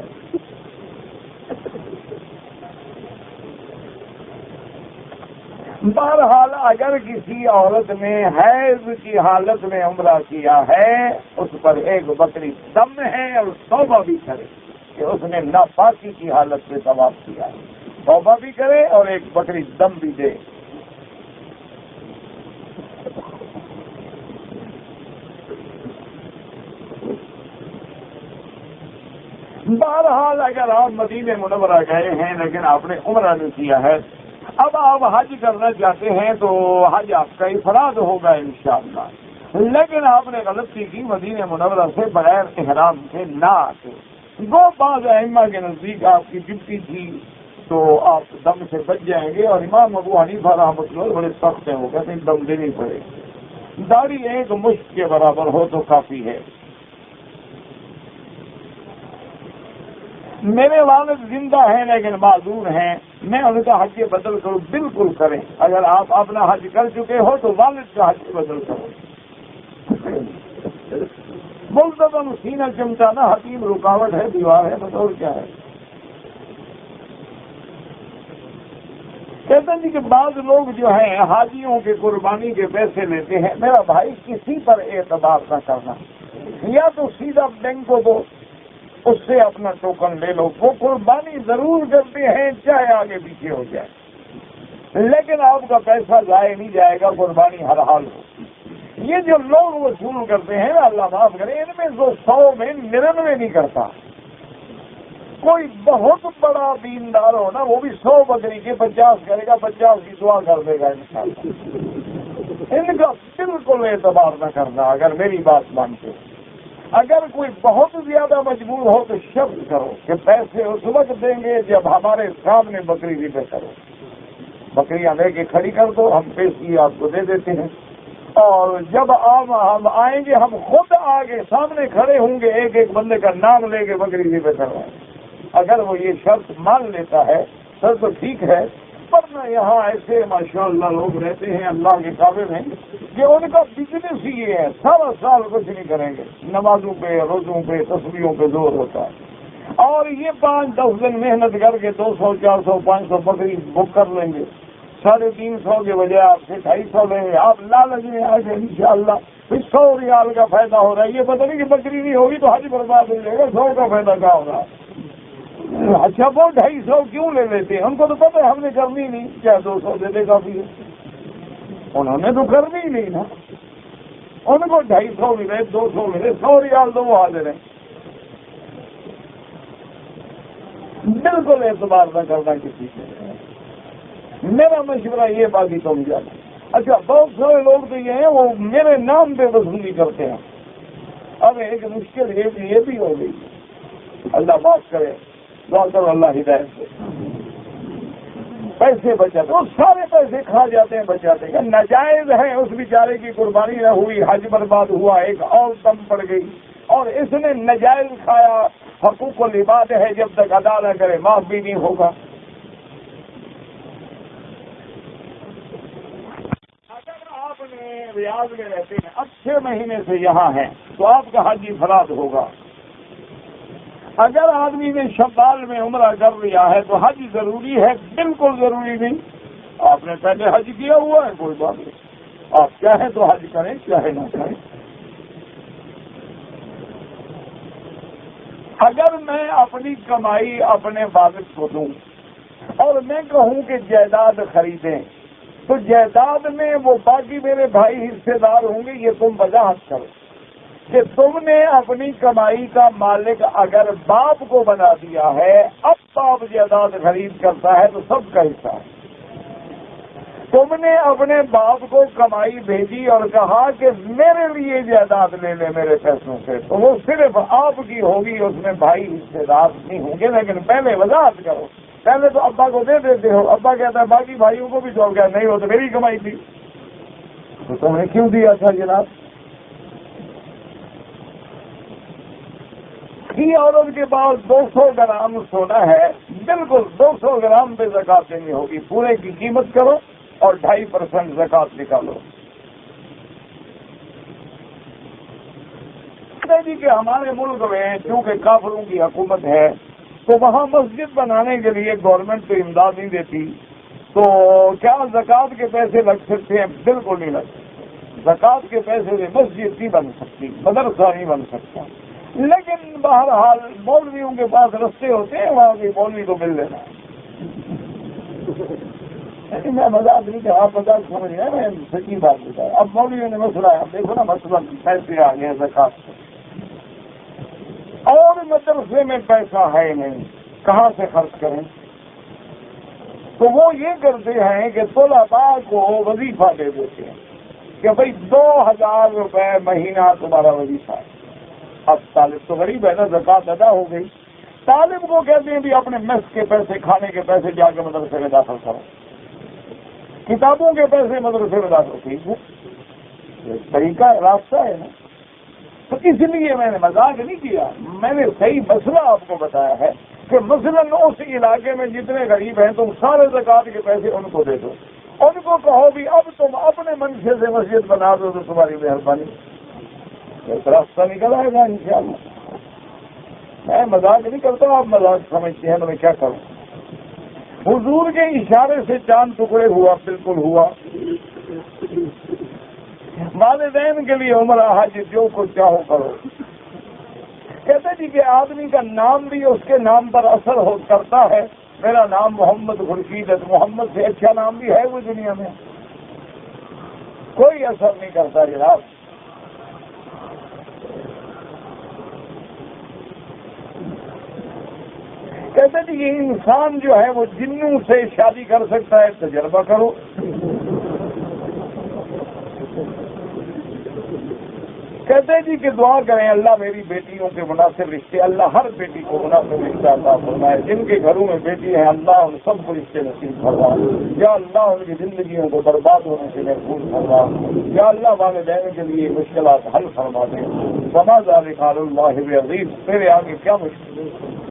بہرحال اگر کسی عورت نے حیض کی حالت میں عمرہ کیا ہے, اس پر ایک بکری دم ہے اور توبہ بھی کرے کہ اس نے ناپاکی کی حالت میں طواف کیا ہے. توبہ بھی کرے اور ایک بکری دم بھی دے. بہرحال اگر آپ مدینہ منورہ گئے ہیں لیکن آپ نے عمرہ نہیں کیا ہے, اب آپ حج کرنا چاہتے ہیں تو حج آپ کا افراد ہوگا انشاءاللہ. لیکن آپ نے غلطی کی، مدینہ منورہ سے بغیر احرام سے نہ آتے۔ وہ بعض ائمہ کے نزدیک آپ کی ڈیوٹی تھی تو آپ دم سے بچ جائیں گے، اور امام ابو حنیفہ رحمۃ اللہ بڑے سخت ہیں، وہ کہتے ہیں دم دینی پڑے، داڑھی ایک مشت کے برابر ہو تو کافی ہے۔ میرے والد زندہ ہیں لیکن معذور ہیں، میں ان کا حج بدل کروں؟ بالکل کریں، اگر آپ اپنا حج کر چکے ہو تو والد کا حج بدل کرو۔ ملتظم سینہ چمچانا حتیم رکاوٹ ہے، دیوار ہے، بطور کیا ہے؟ کہتے ہیں جی کہ بعض لوگ جو ہیں حاجیوں کے قربانی کے پیسے لیتے ہیں۔ میرا بھائی کسی پر اعتبار نہ کرنا، یا تو سیدھا بینک کو دو، اس سے اپنا ٹوکن لے لو، وہ قربانی ضرور کرتے ہیں چاہے آگے پیچھے ہو جائے، لیکن آپ کا پیسہ ضائع نہیں جائے گا، قربانی ہر حال ہو۔ یہ جو لوگ وصول کرتے ہیں اللہ معاف کرے، ان میں جو 100 میں 99 نہیں کرتا۔ کوئی بہت بڑا دیندار ہو نا، وہ بھی 100 بکری کے 50 کرے گا، 50 کی دعا کر دے گا انشاءاللہ۔ ان کا بالکل اعتبار نہ کرنا اگر میری بات مانتے۔ اگر کوئی بہت زیادہ مجبور ہو تو شرط کرو کہ پیسے اس وقت دیں گے جب ہمارے سامنے بکری ذبح کرو، بکریاں لے کے کھڑی کر دو، ہم پیشی آپ کو دے دیتے ہیں، اور جب ہم آئیں گے ہم خود آگے سامنے کھڑے ہوں گے، ایک ایک بندے کا نام لے کے بکری ذبح کروائیں۔ اگر وہ یہ شرط مان لیتا ہے سر تو ٹھیک ہے، ورنہ یہاں ایسے ماشاءاللہ لوگ رہتے ہیں اللہ کے کعبے میں کہ ان کا بزنس ہی یہ ہے، سارا سال کچھ نہیں کریں گے، نمازوں پہ روزوں پہ تسبیحوں پہ زور ہوتا ہے، اور یہ 5-10 دن محنت کر کے 200 400 500 بکری بک کر لیں گے، 350 کے بجائے آپ سے 250 لیں گے۔ آپ لالچ میں آ گئے انشاءاللہ 100 ریال کا فائدہ ہو رہا ہے، یہ پتہ نہیں کہ بکری نہیں ہوگی تو حج برباد ہو جائے گا، 100 کا فائدہ کیا ہوگا؟ اچھا وہ 250 کیوں لے لیتے ہیں؟ ان کو تو پتہ ہے ہم نے کرنی نہیں، کیا 200 دے دے کافی ہے، انہوں نے تو کرنی ہی نہیں نا، ان کو 250 ملے 200 ملے 100 ریال تو وہ حاضر ہیں۔ بالکل اعتبار نہ کرنا کسی سے، میرا مشورہ یہ، باقی تم جانا۔ اچھا بہت سارے لوگ تو یہ ہیں وہ میرے نام پہ وصولی کرتے ہیں۔ اب ایک مشکل یہ بھی ہو گئی، اللہ معاف کرے، دعا کرو اللہ ہدایت سے، پیسے بچاتے وہ سارے پیسے کھا جاتے ہیں، بچاتے ہیں، ناجائز ہے، اس بیچارے کی قربانی نہ ہوئی، حج برباد ہوا، ایک اور دم پڑ گئی، اور اس نے ناجائز کھایا، حقوق العباد ہے، جب تک ادا نہ کرے معاف بھی نہیں ہوگا۔ اگر آپ نے ریاض میں رہتے ہیں، اچھے مہینے سے یہاں ہیں تو آپ کا حج انفراد ہوگا۔ اگر آدمی نے شوال میں عمرہ کر لیا ہے تو حج ضروری ہے؟ بالکل ضروری نہیں، آپ نے پہلے حج کیا ہوا ہے، کوئی بات نہیں، آپ چاہیں تو حج کریں چاہے نہ کریں۔ اگر میں اپنی کمائی اپنے والد کو دوں اور میں کہوں کہ جائیداد خریدیں تو جائیداد میں وہ باقی میرے بھائی حصے دار ہوں گے، یہ تم وضاحت کرو کہ تم نے اپنی کمائی کا مالک اگر باپ کو بنا دیا ہے، اب باپ جائیداد خرید کرتا ہے تو سب کا حصہ ہے۔ تم نے اپنے باپ کو کمائی بھیجی اور کہا کہ میرے لیے جائیداد لے لے میرے پیسوں سے، تو وہ صرف آپ کی ہوگی، اس میں بھائی حصے دار نہیں ہوں گے۔ لیکن پہلے وضاحت کرو، پہلے تو ابا کو دے دیتے ہو، ابا کہتا ہے باقی بھائیوں کو بھی دو، کیا نہیں ہو تو میری کمائی تھی، تو تم نے کیوں دیا تھا جناب؟ عورت کے پاس 200 گرام سونا ہے، بالکل 200 گرام پہ زکات دینی ہوگی، پورے کی قیمت کرو اور 2.5% زکات نکالو۔ جی کہ ہمارے ملک میں چونکہ کافروں کی حکومت ہے تو وہاں مسجد بنانے کے لیے گورنمنٹ تو امداد نہیں دیتی، تو کیا زکات کے پیسے لگ سکتے ہیں؟ بالکل نہیں لگ سکتے، زکات کے پیسے سے مسجد نہیں بن سکتی، مدرسہ نہیں بن سکتا، لیکن بہرحال مولویوں کے پاس رستے ہوتے ہیں، وہاں کی مولوی کو مل لینا۔ میں مذاق نہیں کہ آپ مذاق سمجھ رہے ہیں، میں سچی بات بتایا۔ اب مولویوں نے مسئلہ ہے، اب دیکھو نا مسئلہ پیسے آ گئے زکات سے، اور مدرسے میں پیسہ ہے نہیں، کہاں سے خرچ کریں؟ تو وہ یہ کرتے ہیں کہ طلباء کو وظیفہ دے دیتے ہیں کہ بھائی 2000 روپے مہینہ تمہارا وظیفہ ہے. اب طالب تو غریب ہے نا، زکوٰۃ ادا ہو گئی. طالب کو کہتے ہیں بھی اپنے میس کے پیسے، کھانے کے پیسے جا کے مدرسے میں داخل کرو، کتابوں کے پیسے مدرسے میں داخل. ٹھیک ہے، یہ طریقہ راستہ ہے نا. تو اس لیے میں نے مذاق نہیں کیا، میں نے صحیح مسئلہ آپ کو بتایا ہے کہ مثلاً اس علاقے میں جتنے غریب ہیں تم سارے زکوٰۃ کے پیسے ان کو دے دو، ان کو کہو بھی اب تم اپنے منشے سے مسجد بنا دو تو تمہاری مہربانی. ایک راستہ نکل آئے گا انشاءاللہ. میں مذاق نہیں کرتا ہوں، آپ مذاق سمجھتے ہیں تو میں کیا کروں. حضور کے اشارے سے چاند ٹکڑے ہوا، بالکل ہوا. والدین کے لیے عمرہ حج جو کچھ چاہو کرو. کہتے جی کہ آدمی کا نام بھی اس کے نام پر اثر کرتا ہے. میرا نام محمد خورشید ہے، محمد سے اچھا نام بھی ہے وہ دنیا میں؟ کوئی اثر نہیں کرتا جناب. کہتے جی یہ انسان جو ہے وہ جنوں سے شادی کر سکتا ہے، تجربہ کرو. کہتے جی کہ دعا کریں اللہ میری بیٹیوں کے مناسب رشتے، اللہ ہر بیٹی کو مناسب رشتہ عطا فرمائے. جن کے گھروں میں بیٹی ہے اللہ ان سب کو رشتے نصیب فرمائے. یا اللہ ان کی زندگیوں کو برباد ہونے سے محفوظ فرما. یا اللہ والدین کے لیے مشکلات حل فرما دیں. وما ذلک علی اللہ بعزیز. میرے آگے کیا مشکل ہے.